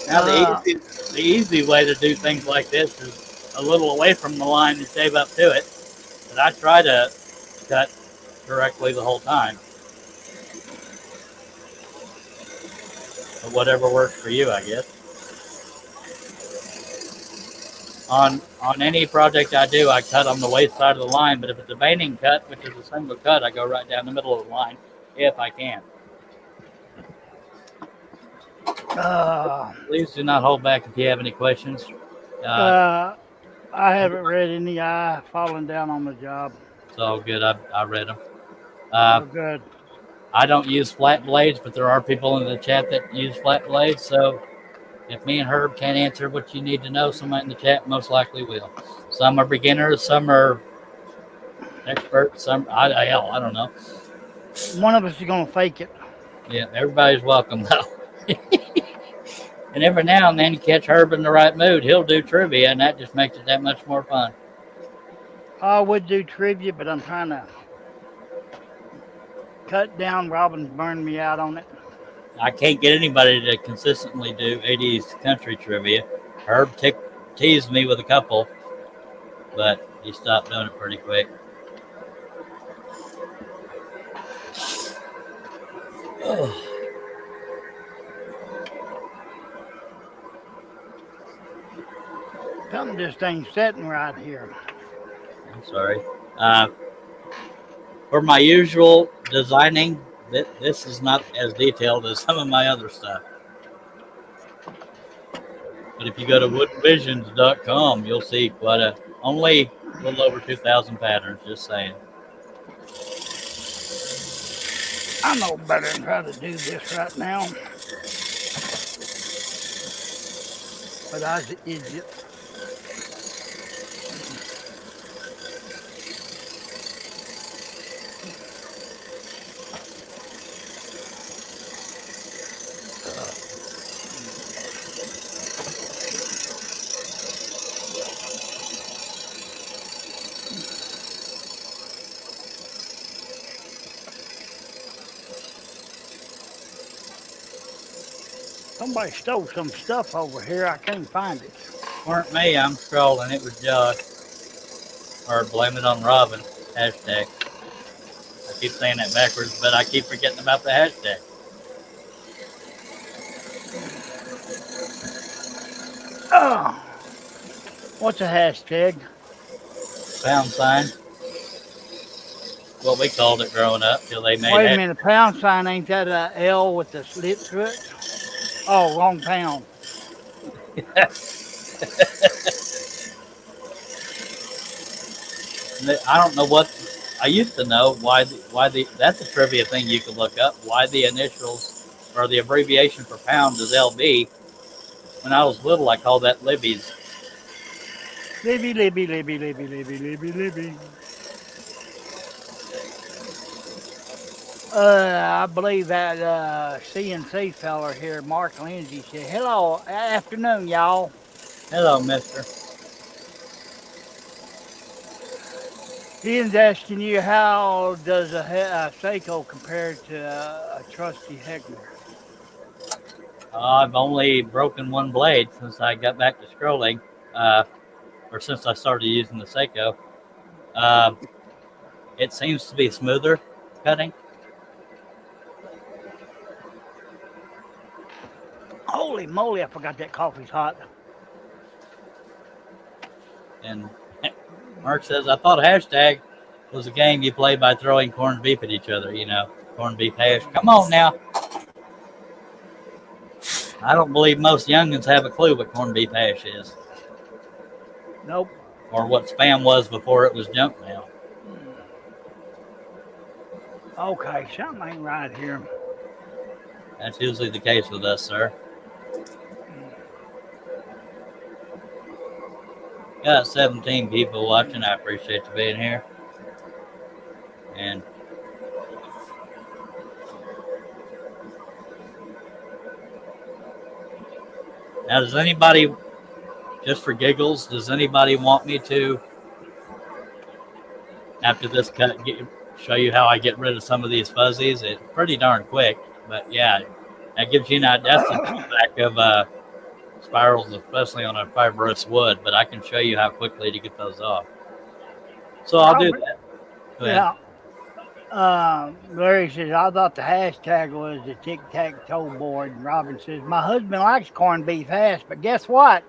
Now, the easy way to do things like this is a little away from the line and shave up to it. But I try to cut directly the whole time. But whatever works for you, I guess. On any project I do, I cut on the waist side of the line. But if it's a veining cut, which is a single cut, I go right down the middle of the line if I can. Please do not hold back if you have any questions. I haven't read any. I fallen down on the job. It's all good. I read them. Good. I don't use flat blades, but there are people in the chat that use flat blades. So if me and Herb can't answer what you need to know, somebody in the chat most likely will. Some are beginners, some are experts, some I don't know. One of us is gonna fake it. Yeah, everybody's welcome though. And every now and then you catch Herb in the right mood, he'll do trivia, and that just makes it that much more fun. I would do trivia, but I'm trying to cut down. Robin's burned me out on it. I can't get anybody to consistently do 80s country trivia. Herb teased me with a couple, but he stopped doing it pretty quick. Oh. Something just ain't setting right here. I'm sorry. For my usual designing, this is not as detailed as some of my other stuff. But if you go to woodvisions.com, you'll see only a little over 2,000 patterns, just saying. I know better than try to do this right now. But I was an idiot. Somebody stole some stuff over here. I can't find it. Weren't me. I'm scrolling. It was Josh. Or blame it on Robin. Hashtag. I keep saying that backwards, but I keep forgetting about the hashtag. Oh, what's a hashtag? Pound sign. What we called it growing up till they made it. Wait a minute. Pound sign, ain't that a L with the slit through it? Oh, wrong pound. I don't know what I used to know why the that's a trivia thing you can look up, why the initials or the abbreviation for pound is LB. When I was little, I called that Libby's. Libby, Libby, Libby, Libby, Libby, Libby, Libby. I believe that CNC feller here, Mark Lindsay, said, hello, afternoon, y'all. Hello, mister. Ian's asking you, how does a Seiko compare to a trusty Heckler? I've only broken one blade since I got back to scrolling, or since I started using the Seiko. It seems to be smoother cutting. Holy moly, I forgot that coffee's hot. And Mark says, I thought hashtag was a game you play by throwing corned beef at each other, corned beef hash. Come on now. I don't believe most youngins have a clue what corned beef hash is. Nope. Or what Spam was before it was junk mail. Okay, something ain't right here. That's usually the case with us, sir. Got 17 people watching. I appreciate you being here. And now, does anybody, just for giggles, does anybody want me to, after this cut, show you how I get rid of some of these fuzzies? It's pretty darn quick, but yeah, that gives you an idea. That's the back of spirals, especially on a fibrous wood, but I can show you how quickly to get those off. So I'll do that. Go ahead. Yeah. Larry says, I thought the hashtag was the tic-tac-toe board. And Robin says, my husband likes corned beef hash, but guess what?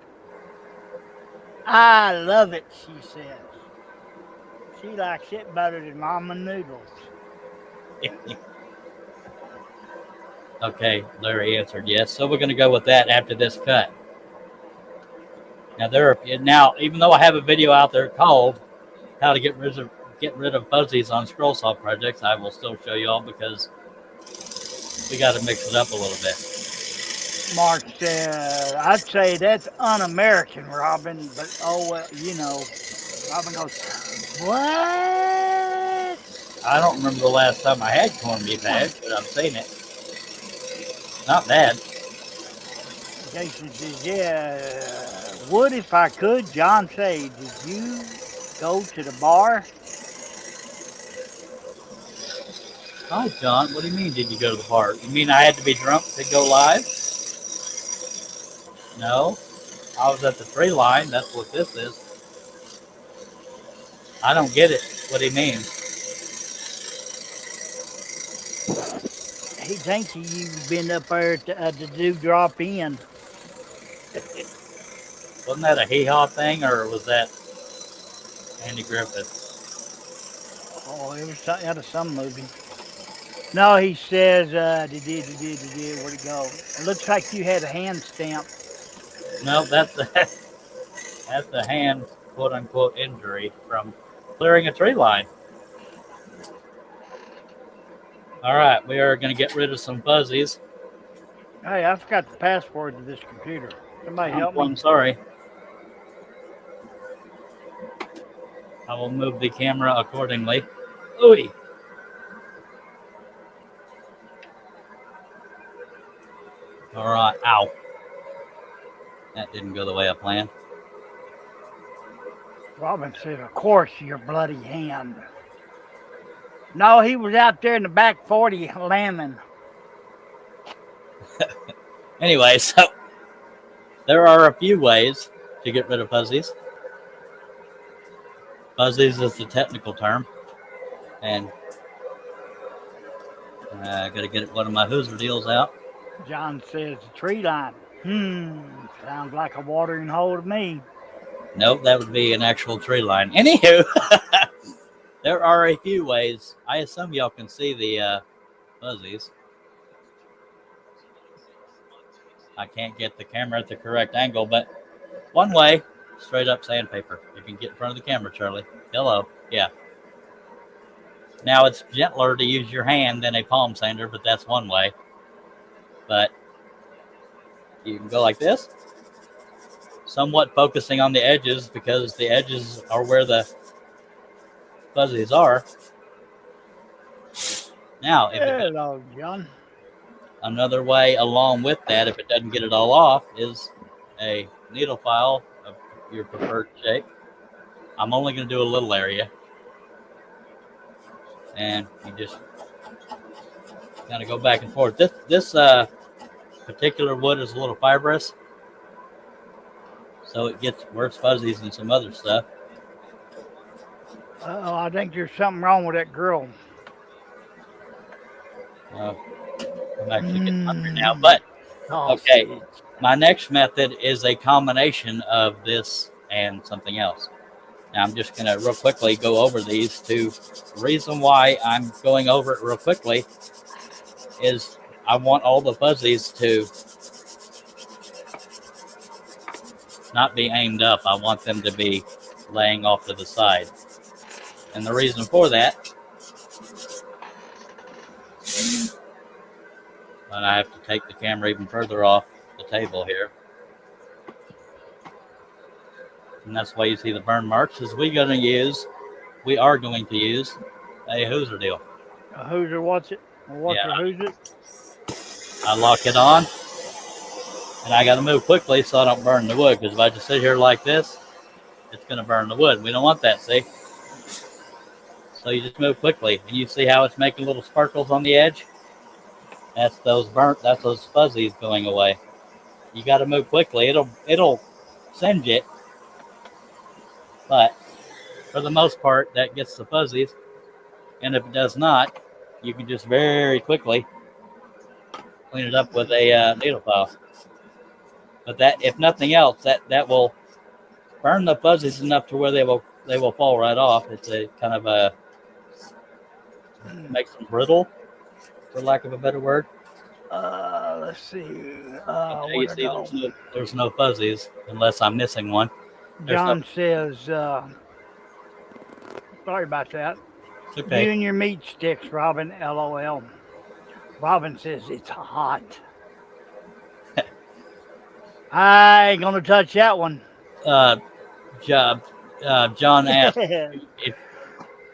I love it, she says. She likes it better than ramen noodles. Okay, Larry answered yes. So we're going to go with that after this cut. Now, even though I have a video out there called "How to Get Rid of Fuzzies on Scroll Saw Projects," I will still show you all because we got to mix it up a little bit. Mark said, I'd say that's un-American, Robin, but oh well, you know. Robin goes, what? I don't remember the last time I had corned beef hash, but I've seen it. Not bad. Jason says, yeah, would if I could. John say, did you go to the bar? Hi, John. What do you mean, did you go to the bar? You mean I had to be drunk to go live? No. I was at the tree line. That's what this is. I don't get it. What do you mean? He thinks you've been up there to do drop in. Wasn't that a hee-haw thing, or was that Andy Griffith? Oh, it was out of some movie. No, he says, where'd it go? It looks like you had a hand stamp. No, that's the hand, quote-unquote, injury from clearing a tree line. All right, we are going to get rid of some fuzzies. Hey, I forgot the password to this computer. Somebody help me. I'm sorry. I will move the camera accordingly. Ooh. All right. Ow. That didn't go the way I planned. Robin said, of course, your bloody hand. No, he was out there in the back 40 lambing. Anyway, so there are a few ways to get rid of fuzzies. Fuzzies is the technical term. And I got to get one of my Hoosier deals out. John says, the tree line. Sounds like a watering hole to me. Nope, that would be an actual tree line. Anywho, there are a few ways. I assume y'all can see the fuzzies. I can't get the camera at the correct angle, but one way, straight up sandpaper. You can get in front of the camera, Charlie. Hello. Yeah. Now it's gentler to use your hand than a palm sander, but that's one way. But you can go like this, somewhat focusing on the edges because the edges are where the fuzzies are. Now, Hello, John. Another way along with that, if it doesn't get it all off, is a needle file of your preferred shape. I'm only going to do a little area. And you just kind of go back and forth. This particular wood is a little fibrous, so it gets worse fuzzies than some other stuff. Oh, I think there's something wrong with that girl. I'm actually getting hungry now, but okay. My next method is a combination of this and something else. Now I'm just going to real quickly go over these two. The reason why I'm going over it real quickly is I want all the fuzzies to not be aimed up. I want them to be laying off to the side. And the reason for that And I have to take the camera even further off the table here. And that's why you see the burn marks. Is we are going to use a hooser deal. A hooser, what's it? What's Yeah. a hooser? I lock it on, and I got to move quickly so I don't burn the wood. Because if I just sit here like this, it's going to burn the wood. We don't want that, see? So you just move quickly, and you see how it's making little sparkles on the edge? That's those fuzzies going away. You got to move quickly. It'll singe it, but for the most part, that gets the fuzzies. And if it does not, you can just very quickly clean it up with a needle file. But that, if nothing else, that will burn the fuzzies enough to where they will fall right off. It's a kind of a makes them brittle, for lack of a better word. Let's see. You see, there's no fuzzies unless I'm missing one. John says, sorry about that. It's okay. You and your meat sticks, Robin, LOL. Robin says it's hot. I ain't gonna touch that one. John asked,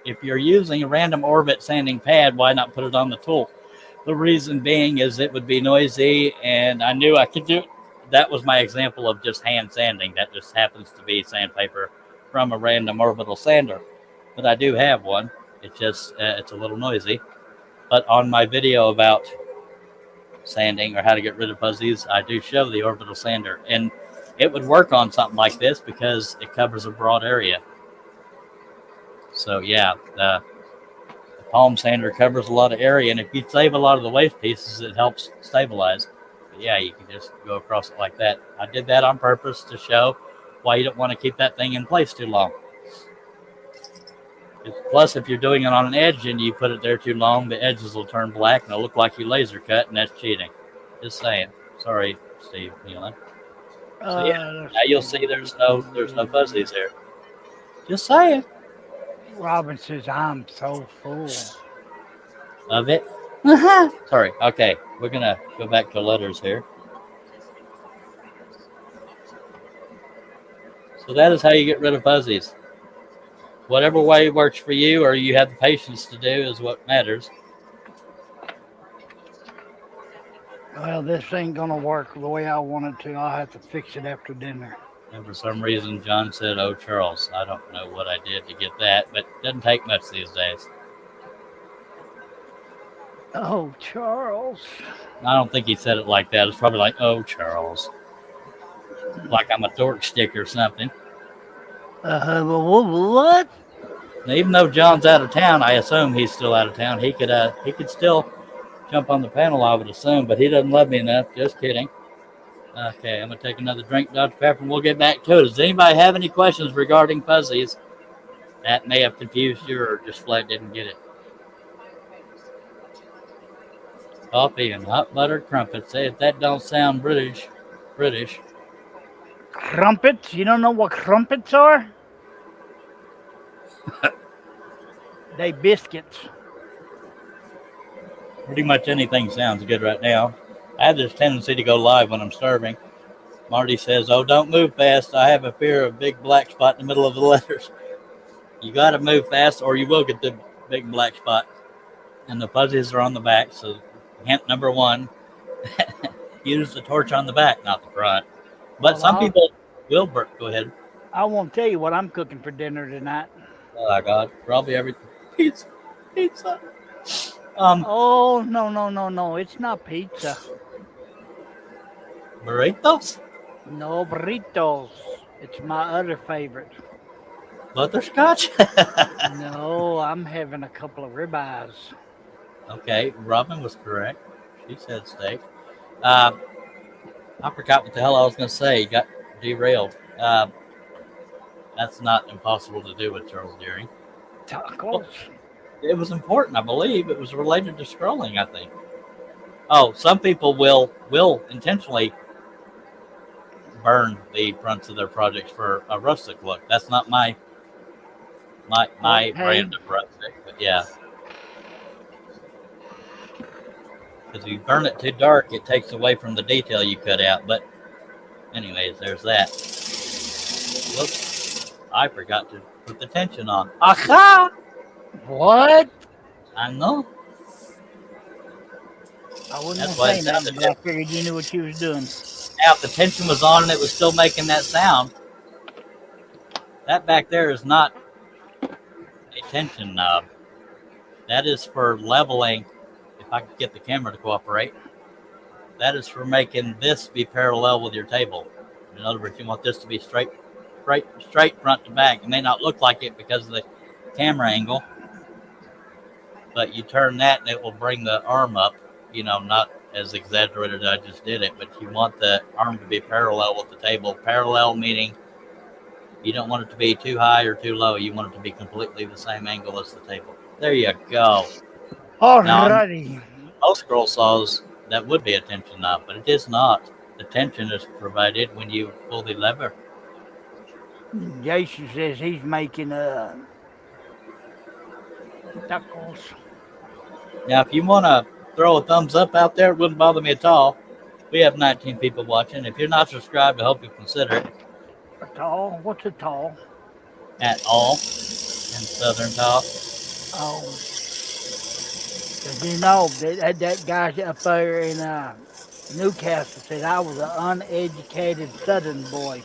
if you're using a random orbit sanding pad, why not put it on the tool? The reason being is it would be noisy, and I knew I could do it. That was my example of just hand sanding. That just happens to be sandpaper from a random orbital sander. But I do have one. It's just, it's a little noisy. But on my video about sanding or how to get rid of fuzzies, I do show the orbital sander. And it would work on something like this because it covers a broad area. So yeah, the palm sander covers a lot of area, and if you save a lot of the waste pieces, it helps stabilize. But yeah, you can just go across it like that. I did that on purpose to show why you don't want to keep that thing in place too long. Plus, if you're doing it on an edge and you put it there too long, the edges will turn black and it'll look like you laser cut, and that's cheating. Just saying. Sorry, Steve Nealon. So yeah, now you'll see there's no fuzzies there. Just saying. Robin says I'm so full of it. Sorry. Okay, we're gonna go back to letters here. So that is how you get rid of fuzzies. Whatever way works for you, or you have the patience to do, is what matters. Well, this ain't gonna work the way I want it to. I'll have to fix it after dinner. And for some reason, John said, "Oh, Charles." I don't know what I did to get that, but it doesn't take much these days. Oh, Charles. I don't think he said it like that. It's probably like, "Oh, Charles." Like I'm a dork stick or something. What? Now, even though John's out of town, I assume he's still out of town. He could still jump on the panel, I would assume, but he doesn't love me enough. Just kidding. Okay, I'm going to take another drink, Dr. Pepper, and we'll get back to it. Does anybody have any questions regarding fuzzies? That may have confused you or just flat didn't get it. Coffee and hot buttered crumpets. Say, if that don't sound British. Crumpets? You don't know what crumpets are? They biscuits. Pretty much anything sounds good right now. I have this tendency to go live when I'm starving. Marty says, "Oh, don't move fast. I have a fear of a big black spot in the middle of the letters." You got to move fast or you will get the big black spot. And the fuzzies are on the back. So hint number one, use the torch on the back, not the front. But well, some people will burn. Go ahead. I won't tell you what I'm cooking for dinner tonight. Oh, my God. Probably everything. Pizza. Oh, no. It's not pizza. Burritos? No, burritos. It's my other favorite. Butterscotch? No, I'm having a couple of ribeyes. Okay, Robin was correct. She said steak. I forgot what the hell I was going to say. Got derailed. That's not impossible to do with Charles Deering. Tacos? It was important, I believe. It was related to scrolling, I think. Oh, some people will intentionally burn the fronts of their projects for a rustic look. That's not my brand of rustic, but yeah. Because if you burn it too dark, it takes away from the detail you cut out. But anyways, there's that. Whoops. I forgot to put the tension on. Aha! What? I know. I wasn't That's gonna why say it nothing, sounded but I different. figured you knew what you was doing. Now, if the tension was on and it was still making that sound, that back there is not a tension knob. That is for leveling. If I could get the camera to cooperate, that is for making this be parallel with your table. In other words, you want this to be straight front to back. It may not look like it because of the camera angle, but you turn that and it will bring the arm up. You know, not as exaggerated as I just did it, but you want the arm to be parallel with the table. Parallel meaning you don't want it to be too high or too low. You want it to be completely the same angle as the table. There you go. Now, on Alrighty. most scroll saws, that would be a tension knob, but it is not. The tension is provided when you pull the lever. Jason says he's making knuckles. Now, if you want to throw a thumbs up out there, it wouldn't bother me at all. We have 19 people watching. If you're not subscribed, I hope you consider it. A tall? What's a tall? At all in Southern Talk. Oh, 'cause you know that guy up there in Newcastle said I was an uneducated Southern boy.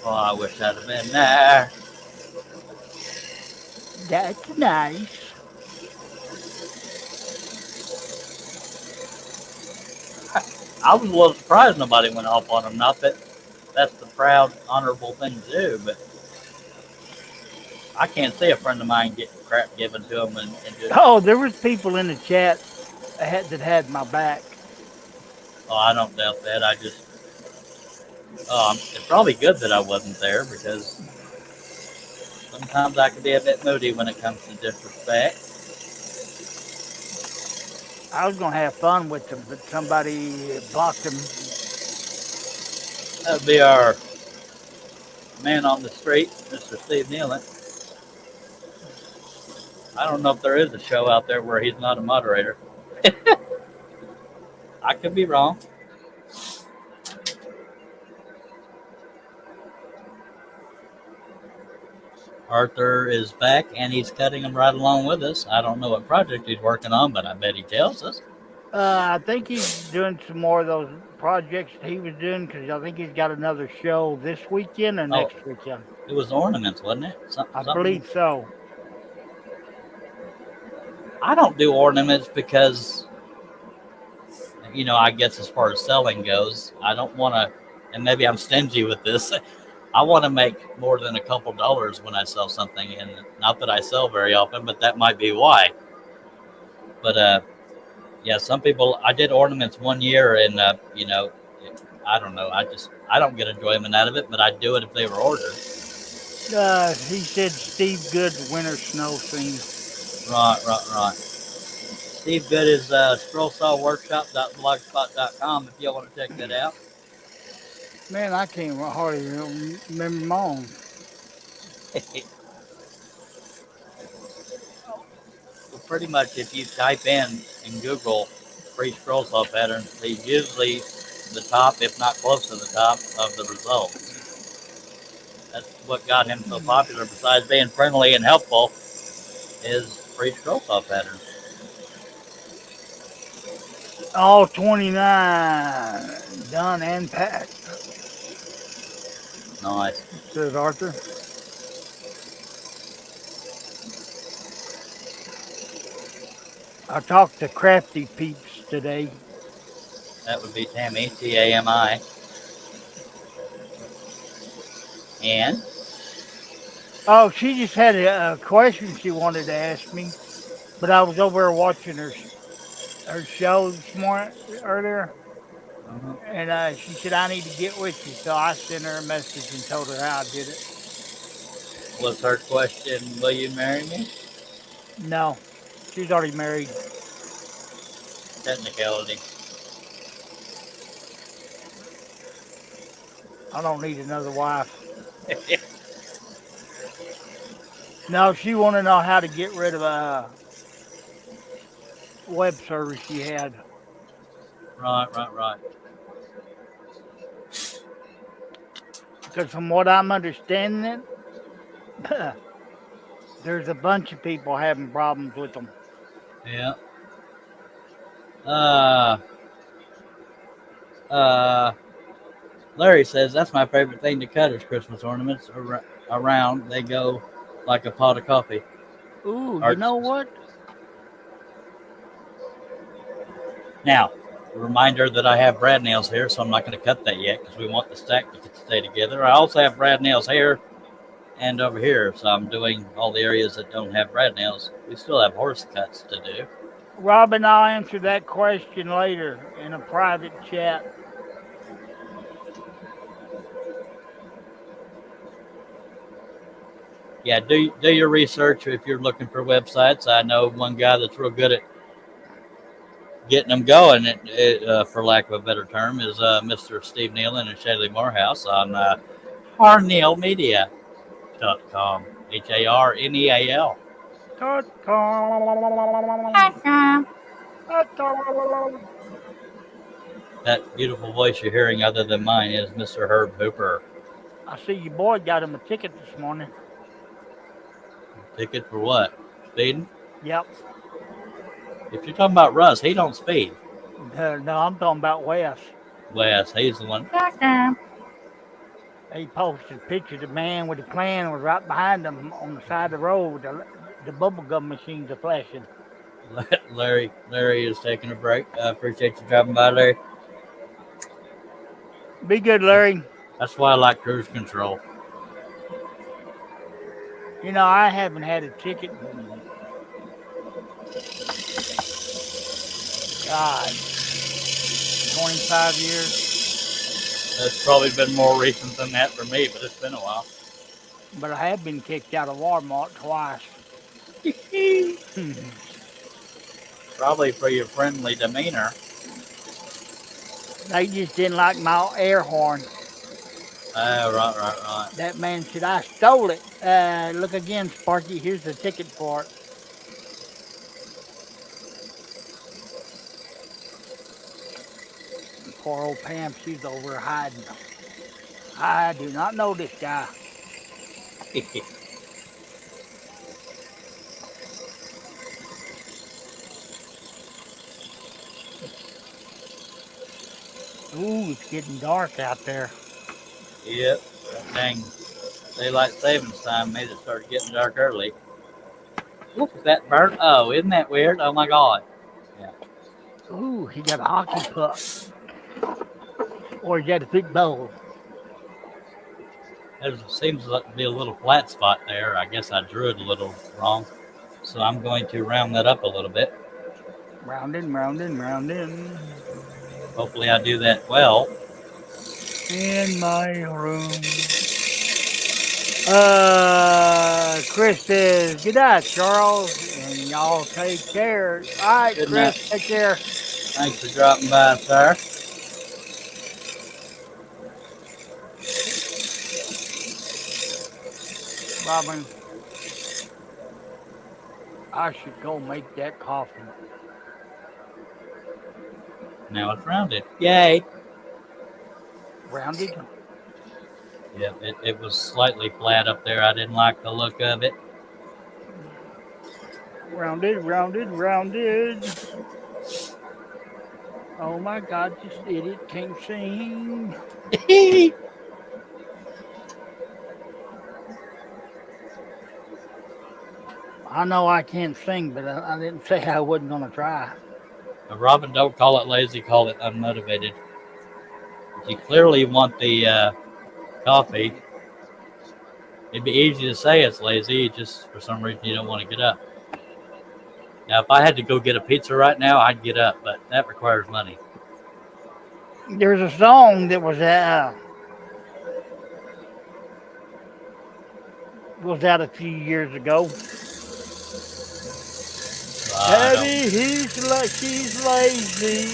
Oh, I wish I'd have been there. That's nice. I was a little surprised nobody went off on him. Not that that's the proud, honorable thing to do, but I can't see a friend of mine getting crap given to him and just, Oh, there was people in the chat that had my back. oh, I don't doubt that. I just, it's probably good that I wasn't there because sometimes I can be a bit moody when it comes to disrespect. I was gonna have fun with them, but somebody blocked them. That would be our man on the street, Mr. Steve Nealon. I don't know if there is a show out there where he's not a moderator. I could be wrong. Arthur is back and he's cutting them right along with us. I don't know what project he's working on, but I bet he tells us. I think he's doing some more of those projects that he was doing because I think he's got another show this weekend or next weekend. It was ornaments, wasn't it? I believe so. I don't do ornaments because, you know, I guess as far as selling goes, I don't want to, and maybe I'm stingy with this. I want to make more than a couple dollars when I sell something, and not that I sell very often, but that might be why. But yeah, some people. I did ornaments one year, and you know, I don't know. I don't get enjoyment out of it, but I'd do it if they were ordered. He said Steve Good's winter snow scene. Right. Steve Good is scrollsawworkshop.blogspot.com if y'all want to check that out. Man, I can't hardly remember my own. Well, pretty much if you type in Google free scroll saw patterns, he's usually the top, if not close to the top, of the results. That's what got him so popular, besides being friendly and helpful, is free scroll saw patterns. All 29 done and packed, Nice. says Arthur. I talked to Crafty Peeps today. That would be Tammy, Tami. And? Oh, she just had a question she wanted to ask me, but I was over there watching her show this morning earlier, and she said I need to get with you, so I sent her a message and told her how I did it. Was her question, will you marry me? No, she's already married. Technicality. I don't need another wife. No, she wanted to know how to get rid of a web service she had. Right. Because from what I'm understanding, there's a bunch of people having problems with them. Yeah. Uh, uh, Larry says that's my favorite thing to cut is Christmas ornaments around. They go like a pot of coffee. Ooh, you Arts. know what? Now, a reminder that I have brad nails here, so I'm not going to cut that yet because we want the stack to stay together. I also have brad nails here and over here, so I'm doing all the areas that don't have brad nails. We still have horse cuts to do. Robin, I'll answer that question later in a private chat. Yeah, do your research if you're looking for websites. I know one guy that's real good at getting them going, for lack of a better term, is Mr. Steve Nealon and Shaylee Morehouse on harnealmedia.com. HARNEAL. That beautiful voice you're hearing, other than mine, is Mr. Herb Hooper. I see your boy got him a ticket this morning. Ticket for what? Speeding? Yep. If you're talking about Russ, he don't speed. No, I'm talking about Wes. Wes, he's the one. He posted a picture of the man with the plan was right behind him on the side of the road. The bubble gum machines are flashing. Larry is taking a break. I appreciate you dropping by, Larry. Be good, Larry. That's why I like cruise control. You know, I haven't had a ticket in, God, 25 years. It's probably been more recent than that for me, but it's been a while. But I have been kicked out of Walmart twice. Probably for your friendly demeanor. They just didn't like my air horn. Right. That man said, I stole it. Look again, Sparky. Here's the ticket for it. Poor old Pam, she's over hiding. I do not know this guy. Ooh, it's getting dark out there. Yep. Dang. Daylight savings time made it start getting dark early. Look at that bird. Oh, isn't that weird? Oh my God. Yeah. Ooh, he got a hockey puck. Or he got a big bowl. There seems to be a little flat spot there. I guess I drew it a little wrong. So I'm going to round that up a little bit. Rounding. Hopefully I do that well. In my room. Chris says, good night, Charles. And y'all take care. All right, Good Chris, night. take care. Thanks for dropping by, sir. Robin, I should go make that coffee. Now it's rounded. Yay. Rounded? Yeah, it was slightly flat up there. I didn't like the look of it. Rounded. Oh my God, this idiot can't sing. I know I can't sing, but I didn't say I wasn't going to try. Robin, don't call it lazy, call it unmotivated. If you clearly want the coffee, it'd be easy to say it's lazy, just for some reason you don't want to get up. Now, if I had to go get a pizza right now, I'd get up, but that requires money. There's a song that was out a few years ago. Daddy, she's lazy.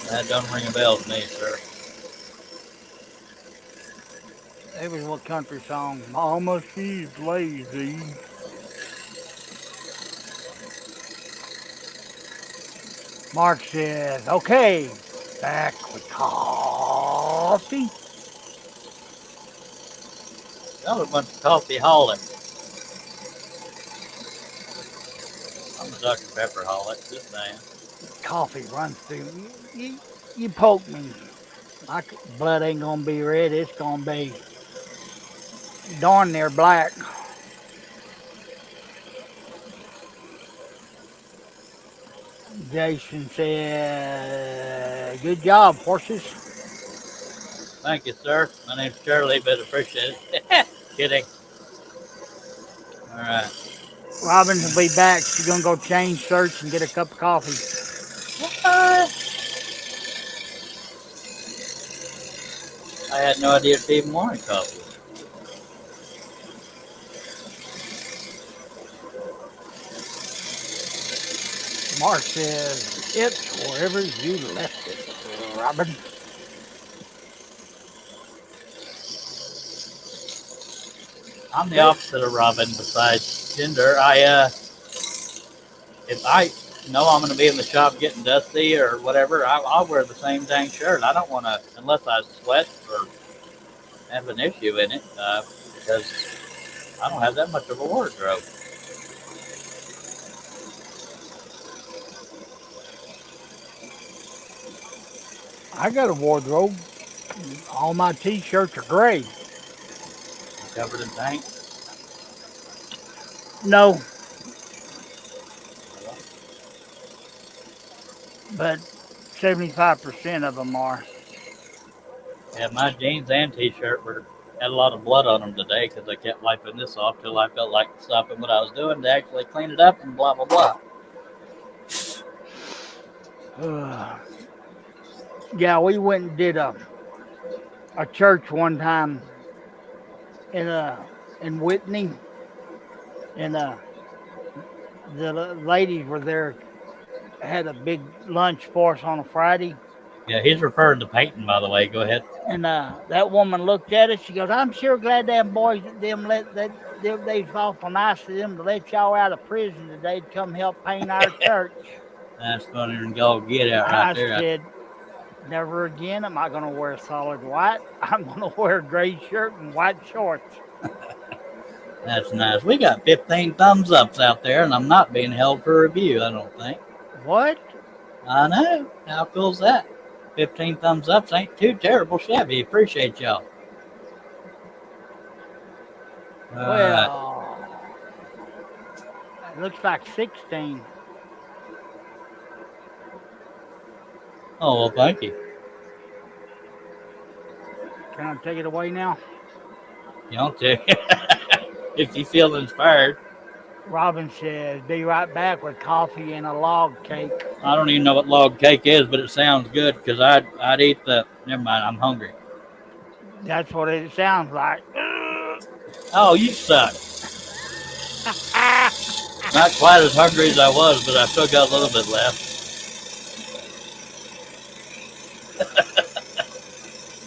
That don't ring a bell to me, sir. It was what country song? Mama, she's lazy. Mark says, okay, back with coffee. That was a bunch of coffee hauling. I'm a Dr. Pepper hauler, just saying. Coffee runs through me. You poke me. My blood ain't gonna be red. It's gonna be darn near black. Jason said, good job, horses. Thank you, sir. My name's Charlie, but appreciate it. Kidding. All right. Robin will be back. She's gonna go change shirts and get a cup of coffee. What? I had no idea she even wanted coffee. Mark says, it's wherever you left it, Robin. I'm the opposite of Robin besides gender. If I know I'm going to be in the shop getting dusty or whatever, I'll wear the same dang shirt. I don't want to, unless I sweat or have an issue in it, because I don't have that much of a wardrobe. I got a wardrobe. All my t-shirts are gray. Covered in paint. No, but 75% of them are. Yeah, my jeans and t-shirt had a lot of blood on them today because I kept wiping this off till I felt like stopping what I was doing to actually clean it up and blah blah blah. Yeah, we went and did a church one time in Whitney, and the ladies were there, had a big lunch for us on a Friday. Yeah, he's referring to painting, by the way. Go ahead. And that woman looked at us. She goes, "I'm sure glad them boys, they's awful nice of them to let y'all out of prison today to come help paint our church." That's funnier than go get out right I there. said, "Never again am I going to wear solid white. I'm going to wear a gray shirt and white shorts." That's nice. We got 15 thumbs ups out there, and I'm not being held for review, I don't think. What? I know. How cool's that? 15 thumbs ups ain't too terrible shabby. Appreciate y'all. Well, it looks like 16. Oh, well, thank you. Can I take it away now? You don't take if you feel inspired. Robin says, "Be right back with coffee and a log cake." I don't even know what log cake is, but it sounds good because I'd eat the. Never mind, I'm hungry. That's what it sounds like. Oh, you suck. Not quite as hungry as I was, but I still got a little bit left.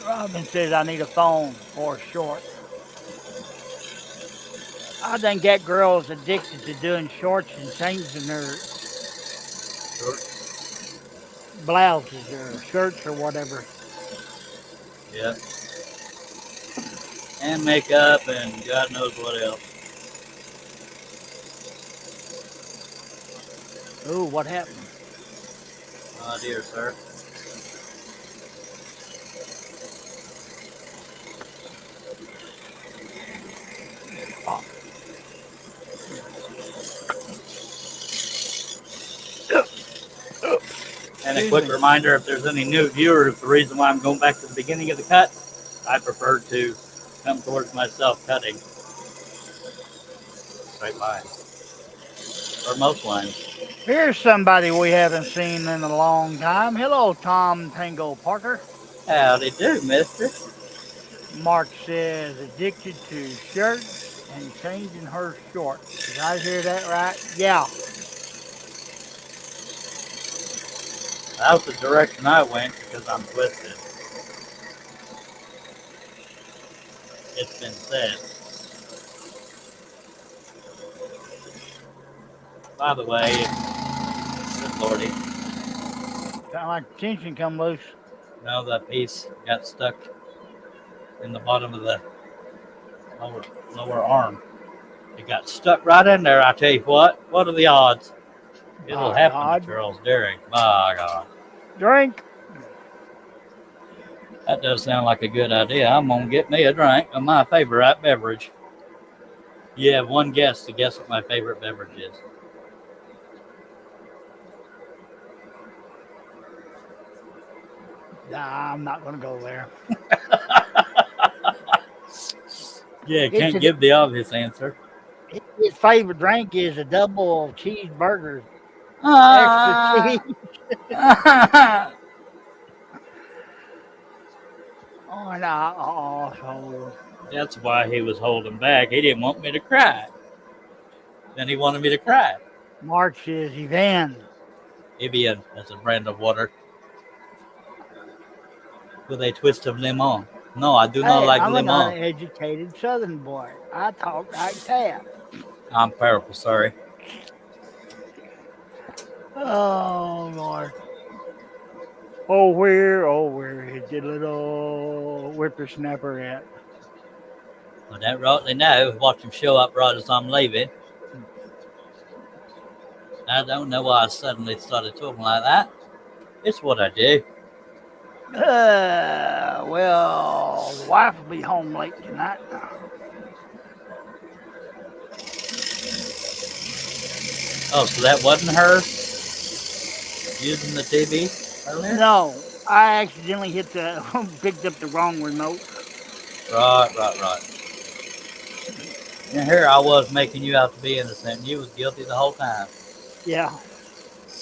Robin says, "I need a phone or a short." I think that girl's addicted to doing shorts and changing her blouses or shirts or whatever. Yeah. And makeup and God knows what else. Ooh, what happened? Oh, dear, sir. And a quick reminder, if there's any new viewers, the reason why I'm going back to the beginning of the cut, I prefer to come towards myself cutting. Straight line. Or most lines. Here's somebody we haven't seen in a long time. Hello, Tom Tango Parker. Howdy do, mister. Mark says, addicted to shirts and changing her shorts. Did I hear that right? Yeah. That was the direction I went because I'm twisted. It's been said. By the way, good lordy. Sound like tension come loose. No, that piece got stuck in the bottom of the lower arm. It got stuck right in there. I tell you what are the odds? It'll By happen God. to Charles Deering. My God. Drink. That does sound like a good idea. I'm going to get me a drink of my favorite beverage. You have one guess to guess what my favorite beverage is. Nah, I'm not gonna go there. Yeah, can't give the obvious answer. His favorite drink is a double cheeseburger, extra Ah. cheese. Oh, and asshole. That's why he was holding back. He didn't want me to cry. Then he wanted me to cry. Mark says Evan. Evian, that's a brand of water with a twist of lemon. No, I do not like I'm an lemon. uneducated Southern boy. I talk like that. I'm terrible, sorry. Oh Lord. Oh, where is the little whippersnapper at? Well, that rightly now, watch him show up right as I'm leaving. I don't know why I suddenly started talking like that. It's what I do. Well, the wife will be home late tonight. Oh, so that wasn't her using the TV earlier? No, I accidentally picked up the wrong remote. Right. And here I was making you out to be innocent, and you was guilty the whole time. Yeah.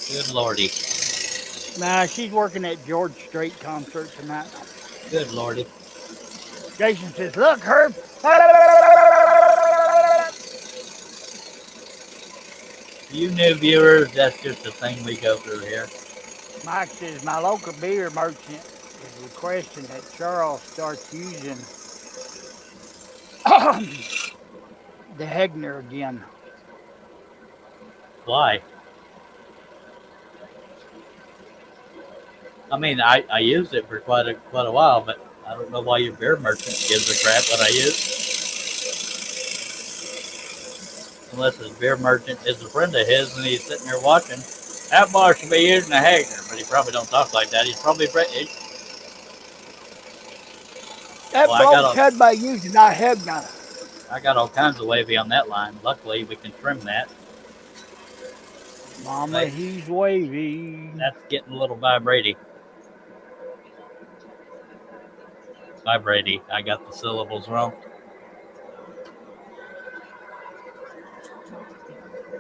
Good lordy. Nah, she's working at George Strait concert tonight. Good lordy. Jason says, "Look, Herb." You new viewers, that's just the thing we go through here. Mike says, "My local beer merchant is requesting that Charles starts using the Hegner again." Why? I mean, I used it for quite a while, but I don't know why your beer merchant gives a crap what I use. Unless his beer merchant is a friend of his and he's sitting there watching. That boy should be using a Hagner, but he probably don't talk like that. He's probably British. That bloke's had by using our Hegner. I got all kinds of wavy on that line. Luckily, we can trim that. Mama, he's wavy. That's getting a little vibraty. Vibraty. I got the syllables wrong.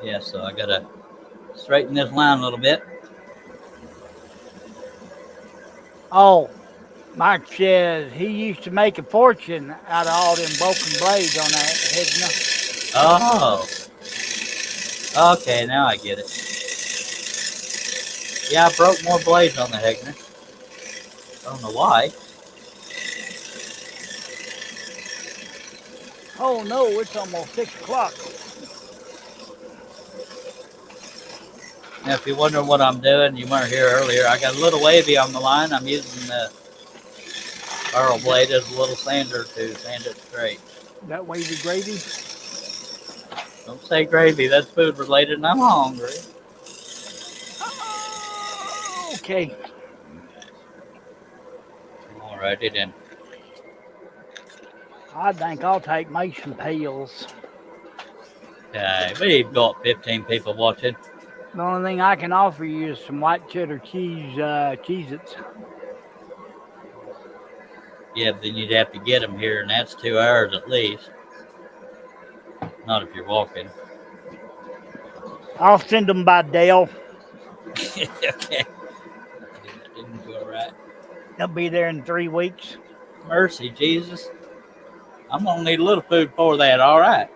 Yeah, so I gotta straighten this line a little bit. Oh, Mike says he used to make a fortune out of all them broken blades on that Hegner. Oh. Okay, now I get it. Yeah, I broke more blades on the Hegner. I don't know why. Oh no, it's almost 6 o'clock. Now, if you're wondering what I'm doing, you weren't here earlier. I got a little wavy on the line. I'm using the Earl blade as a little sander to sand it straight. That wavy gravy? Don't say gravy. That's food related, and I'm hungry. Okay. Alrighty then. I think I'll take Mason Pails. Okay, we've got 15 people watching. The only thing I can offer you is some white cheddar cheese, Cheez-Its. Yeah, but then you'd have to get them here, and that's 2 hours at least. Not if you're walking. I'll send them by Dale. Okay. Didn't go right. They'll be there in 3 weeks. Mercy, Jesus. I'm going to need a little food for that, all right.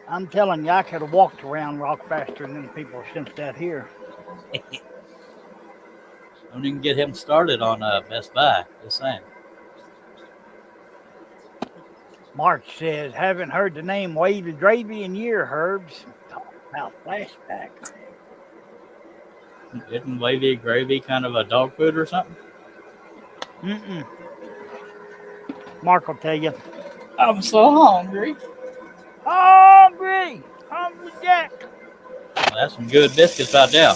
I'm telling you, I could have walked around rock faster than people since that here. Don't even get him started on Best Buy. Just saying. Mark says, haven't heard the name Wavy Gravy in years, Herbs. Talk about flashback. Isn't wavy gravy kind of a dog food or something? Mm-mm. Mark will tell you. I'm so hungry. Hungry! Hungry Jack! Well, that's some good biscuits right there.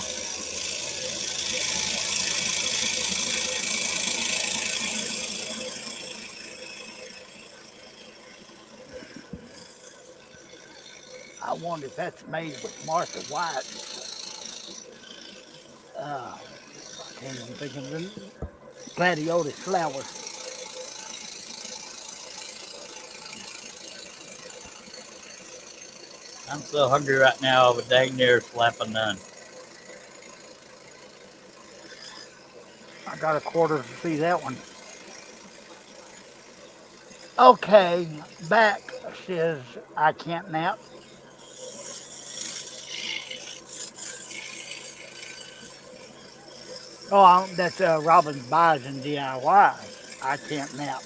I wonder if that's made with Martha White. I can't even think of the gladiolus flour. I'm so hungry right now, I would dang near slap a nun. I got a quarter to see that one. Okay, back says I can't nap. Oh, that's Robin's Buys and DIYs. I can't nap.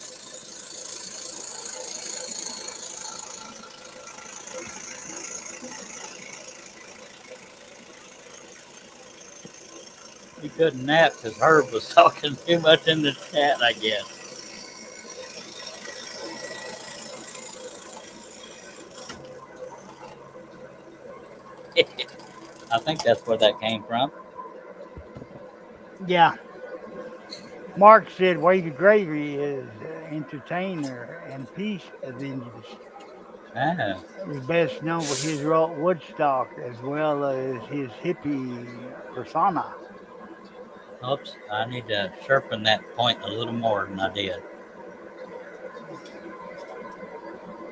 He couldn't nap because Herb was talking too much in the chat, I guess. I think that's where that came from. Yeah. Mark said Wavy Gravy is entertainer and peace avengers. Ah, He's best known for his role at Woodstock as well as his hippie persona. oops, I need to sharpen that point a little more than I did.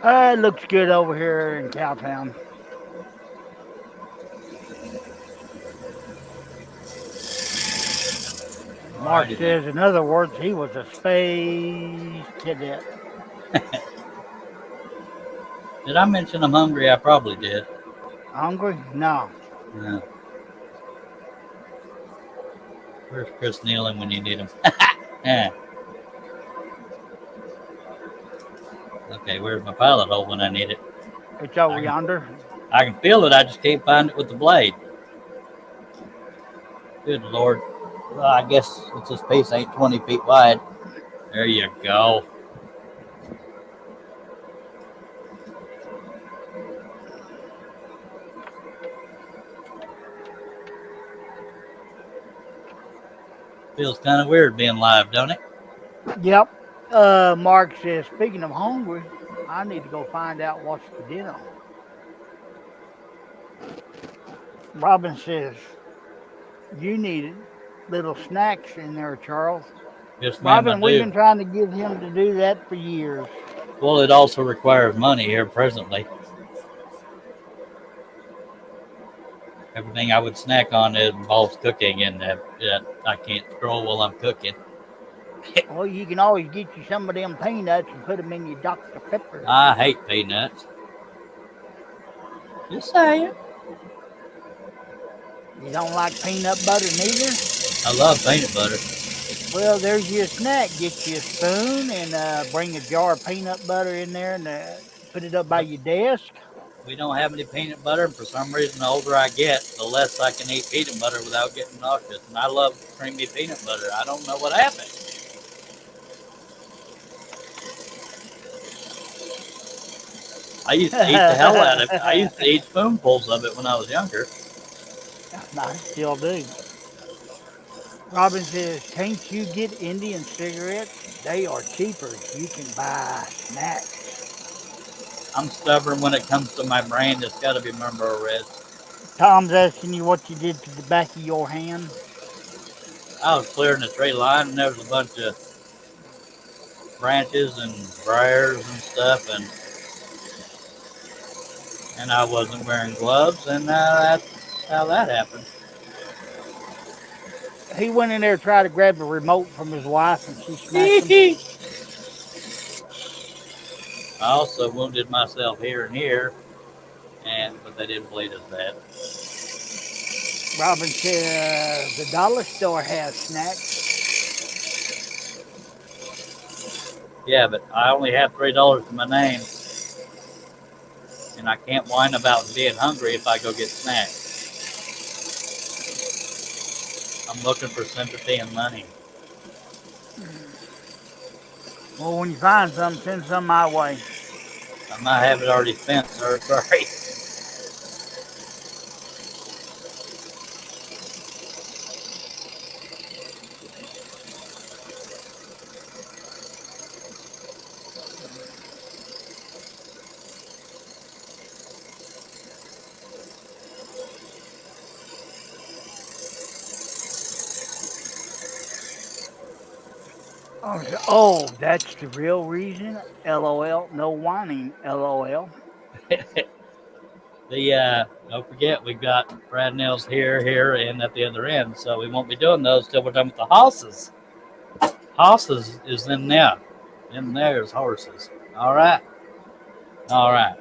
It looks good over here in Cowtown. Mark Alrighty says, then. in other words, he was a space cadet. Did I mention I'm hungry? I probably did. Hungry? No. Yeah. Where's Chris Nealon when you need him? Yeah. Okay, where's my pilot hole when I need it? It's over I can, yonder. I can feel it, I just can't find it with the blade. Good Lord. Well, I guess since this piece ain't 20 feet wide. There you go. Feels kind of weird being live, don't it? Yep. Mark says, speaking of hungry, I need to go find out what's for dinner. Robin says, you needed little snacks in there, Charles. Yes, ma'am, I Robin, we've do. been trying to get him to do that for years. Well, it also requires money here presently. Everything I would snack on involves cooking, and I can't scroll while I'm cooking. Well, you can always get you some of them peanuts and put them in your Dr. Pepper. I hate peanuts. Just saying. You don't like peanut butter neither? I love peanut butter. Well, there's your snack. Get you a spoon and bring a jar of peanut butter in there and put it up by your desk. We don't have any peanut butter, and for some reason, the older I get, the less I can eat peanut butter without getting nauseous. And I love creamy peanut butter. I don't know what happened. I used to eat the hell out of it. I used to eat spoonfuls of it when I was younger. I still do. Robin says, can't you get Indian cigarettes? They are cheaper. You can buy snacks. I'm stubborn when it comes to my brain. It's got to be Marlboro Reds. Tom's asking you what you did to the back of your hand. I was clearing the tree line, and there was a bunch of branches and briars and stuff, and I wasn't wearing gloves, and that's how that happened. He went in there and tried to grab the remote from his wife, and she smacked him. I also wounded myself here and here, but they didn't bleed as bad. Robin said, the dollar store has snacks. Yeah, but I only have $3 to my name, and I can't whine about being hungry if I go get snacks. I'm looking for sympathy and money. Well, when you find some, send some my way. I might have it already spent, sir. Sorry. Oh, that's the real reason. LOL. No whining. LOL. Don't forget, we've got brad nails here, and at the other end. So we won't be doing those till we're done with the horses. Horses is in there. In there's horses. All right. All right.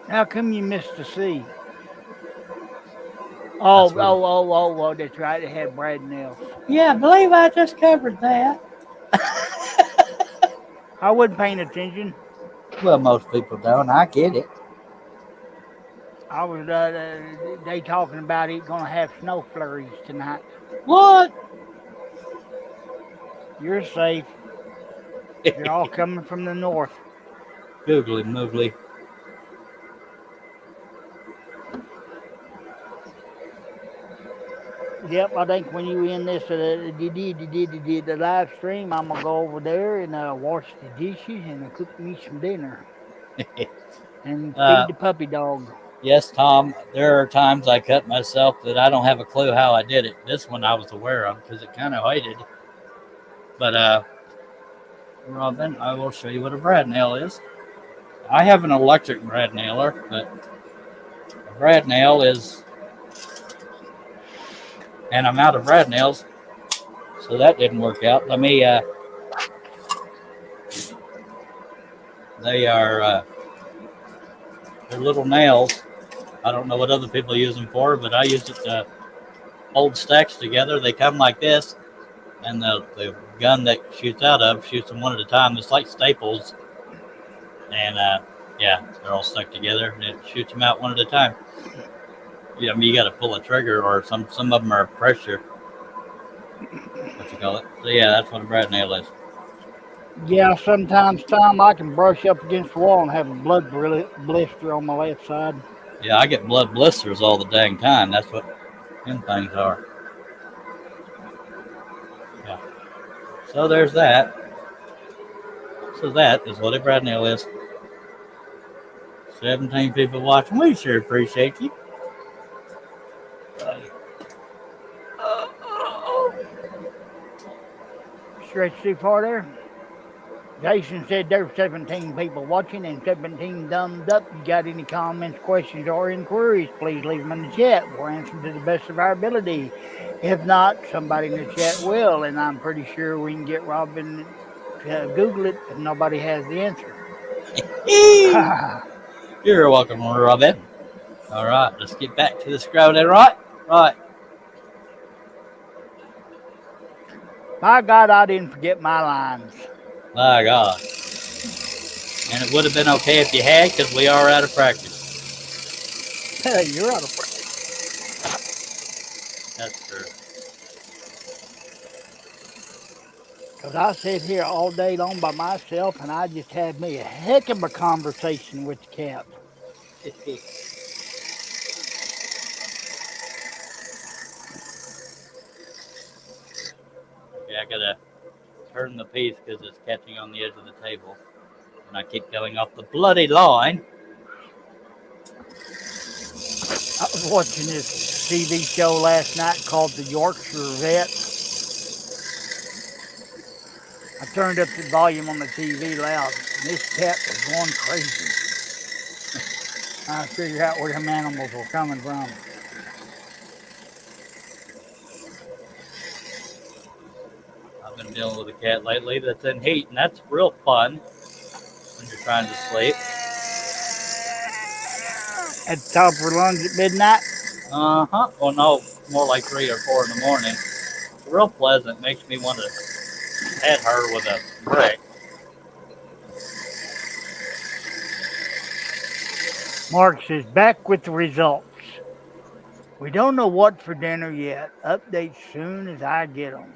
How come you missed the C? That's what- Oh, that's right. It had Brad nails. Yeah, I believe I just covered that. I wasn't paying attention. Well, most people don't. I get it. I was, they talking about it gonna have snow flurries tonight. What? You're safe. They're all coming from the north. Googly moogly. Yep, I think when you end this, the live stream, I'm gonna go over there and wash the dishes and cook me some dinner and feed the puppy dog. Yes, Tom, there are times I cut myself that I don't have a clue how I did it. This one I was aware of because it kind of waited. But, Robin, I will show you what a brad nail is. I have an electric brad nailer, but a brad nail is, and I'm out of brad nails, so that didn't work out. Let me, they're little nails. I don't know what other people use them for, but I use it to hold stacks together. They come like this, and the gun that shoots out of shoots them one at a time. It's like staples, and yeah, they're all stuck together, and it shoots them out one at a time. Yeah, I mean, you got to pull a trigger, or some of them are pressure. What you call it? So yeah, that's what a brad nail is. Yeah, sometimes, Tom, I can brush up against the wall and have a blood blister on my left side. Yeah, I get blood blisters all the dang time. That's what them things are. Yeah. So there's that. So that is what a brad nail is. 17 people watching. We sure appreciate you. Stretch too far there. Jason said there's 17 people watching and 17 thumbs up. You got any comments, questions, or inquiries, please leave them in the chat. We'll answer them to the best of our ability. If not, somebody in the chat will, and I'm pretty sure we can get Robin to Google it if nobody has the answer. You're welcome, Robin. All right, let's get back to the scroll there, right? Right. My God, I didn't forget my lines. My God. And it would have been okay if you had, because we are out of practice. You're out of practice. That's true. Because I sit here all day long by myself, and I just had me a heck of a conversation with the cat. Yeah, I gotta turn the piece because it's catching on the edge of the table. And I keep going off the bloody line. I was watching this TV show last night called The Yorkshire Vet. I turned up the volume on the TV loud, and this cat was going crazy. I figured out where them animals were coming from. I've been dealing with a cat lately that's in heat, and that's real fun when you're trying to sleep. At the top of her lungs at midnight? Uh-huh. Well, no, more like 3 or 4 in the morning. It's real pleasant. Makes me want to pet her with a brick. Mark says, back with the results. We don't know what for dinner yet. Updates soon as I get them.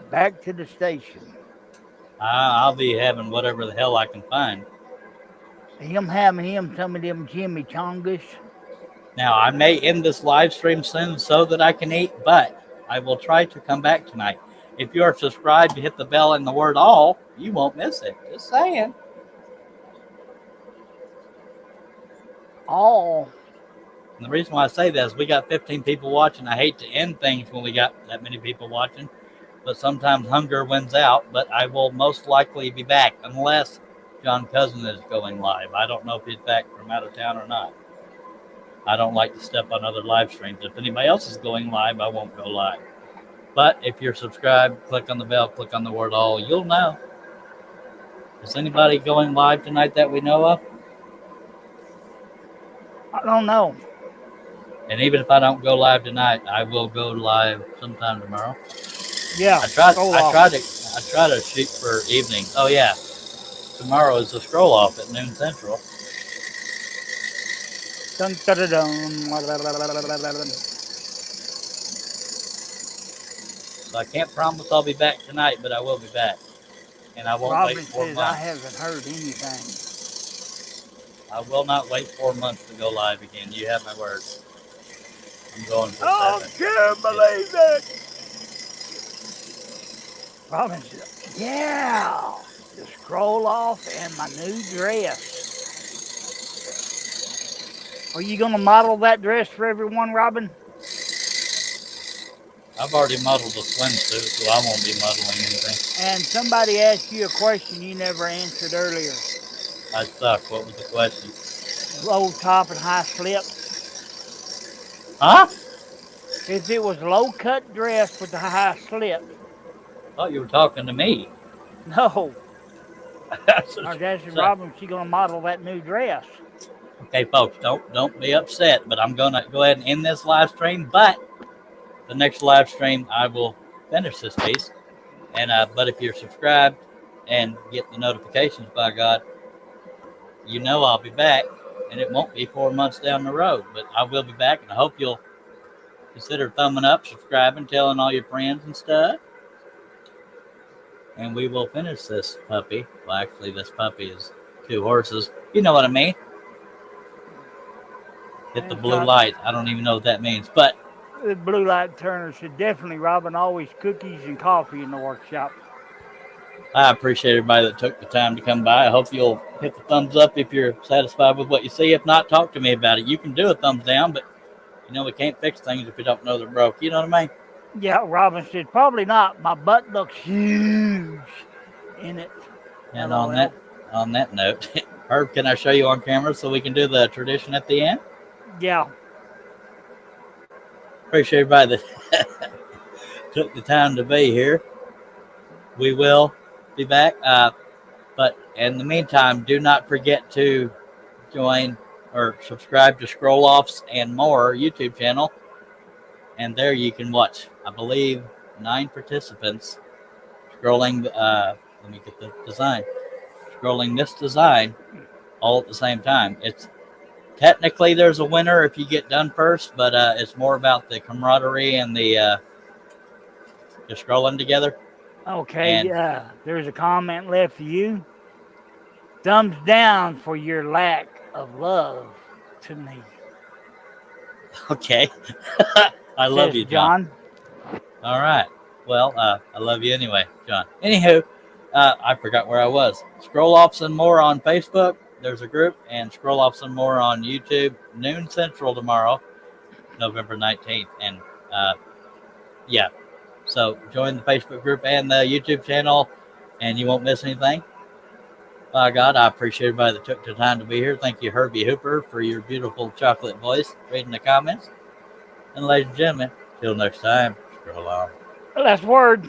Back to the station. I'll be having whatever the hell I can find. Him having some of them Jimmy Chongas. Now, I may end this live stream soon so that I can eat, but I will try to come back tonight. If you are subscribed, hit the bell and the word all, you won't miss it. Just saying. All. And the reason why I say that is we got 15 people watching. I hate to end things when we got that many people watching, but sometimes hunger wins out. But I will most likely be back unless John Cousin is going live. I don't know if he's back from out of town or not. I don't like to step on other live streams. If anybody else is going live, I won't go live. But if you're subscribed, click on the bell, click on the word all, you'll know. Is anybody going live tonight that we know of? I don't know. And even if I don't go live tonight, I will go live sometime tomorrow. Yeah. I try to shoot for evening. Oh yeah. Tomorrow is the scroll off at noon central. Dun, dun, dun, dun. So I can't promise I'll be back tonight, but I will be back. And I won't Robin wait 4 says, months. I haven't heard anything. I will not wait 4 months to go live again. You have my word. I'm going for 7. Can't believe it. Robin says, yeah, the scroll off and my new dress. Are you going to model that dress for everyone, Robin? I've already modeled a swimsuit, so I won't be modeling anything. And somebody asked you a question you never answered earlier. I suck. What was the question? Low top and high slip. Huh? If it was low cut dress with the high slip. I thought you were talking to me. No. That's I was asking Robin if she's going to model that new dress. Okay, folks, don't be upset, but I'm going to go ahead and end this live stream. But the next live stream, I will finish this piece. And but if you're subscribed and get the notifications, by God, you know I'll be back. And it won't be 4 months down the road, but I will be back. And I hope you'll consider thumbing up, subscribing, telling all your friends and stuff. And we will finish this puppy. Well, actually, this puppy is 2 horses. You know what I mean. Hit the blue light. I don't even know what that means, but The blue light Turner said, definitely, Robin, always cookies and coffee in the workshop. I appreciate everybody that took the time to come by. I hope you'll hit the thumbs up if you're satisfied with what you see. If not, talk to me about it. You can do a thumbs down, but you know we can't fix things if we don't know they're broke. You know what I mean? Yeah, Robin said, probably not. My butt looks huge in it. And on that note, Herb, can I show you on camera so we can do the tradition at the end? Yeah. Appreciate everybody that took the time to be here. We will be back. But in the meantime, do not forget to join or subscribe to Scroll Offs and More YouTube channel. And there you can watch, I believe, 9 participants scrolling. Let me get the design. Scrolling this design all at the same time. It's technically there's a winner if you get done first, but it's more about the camaraderie and the just scrolling together. Okay, And- yeah. There's a comment left for you. Thumbs down for your lack of love to me. Okay. I love Says you, John. All right. Well, I love you anyway, John. Anywho, I forgot where I was. Scroll Offs and More on Facebook. There's a group, and Scroll Offs and More on YouTube, noon central tomorrow, November 19th. And yeah, so join the Facebook group and the YouTube channel, and you won't miss anything. By God, I appreciate everybody that took the time to be here. Thank you, Herbie Hooper, for your beautiful chocolate voice, reading the comments. And ladies and gentlemen, till next time, scroll on. Last word.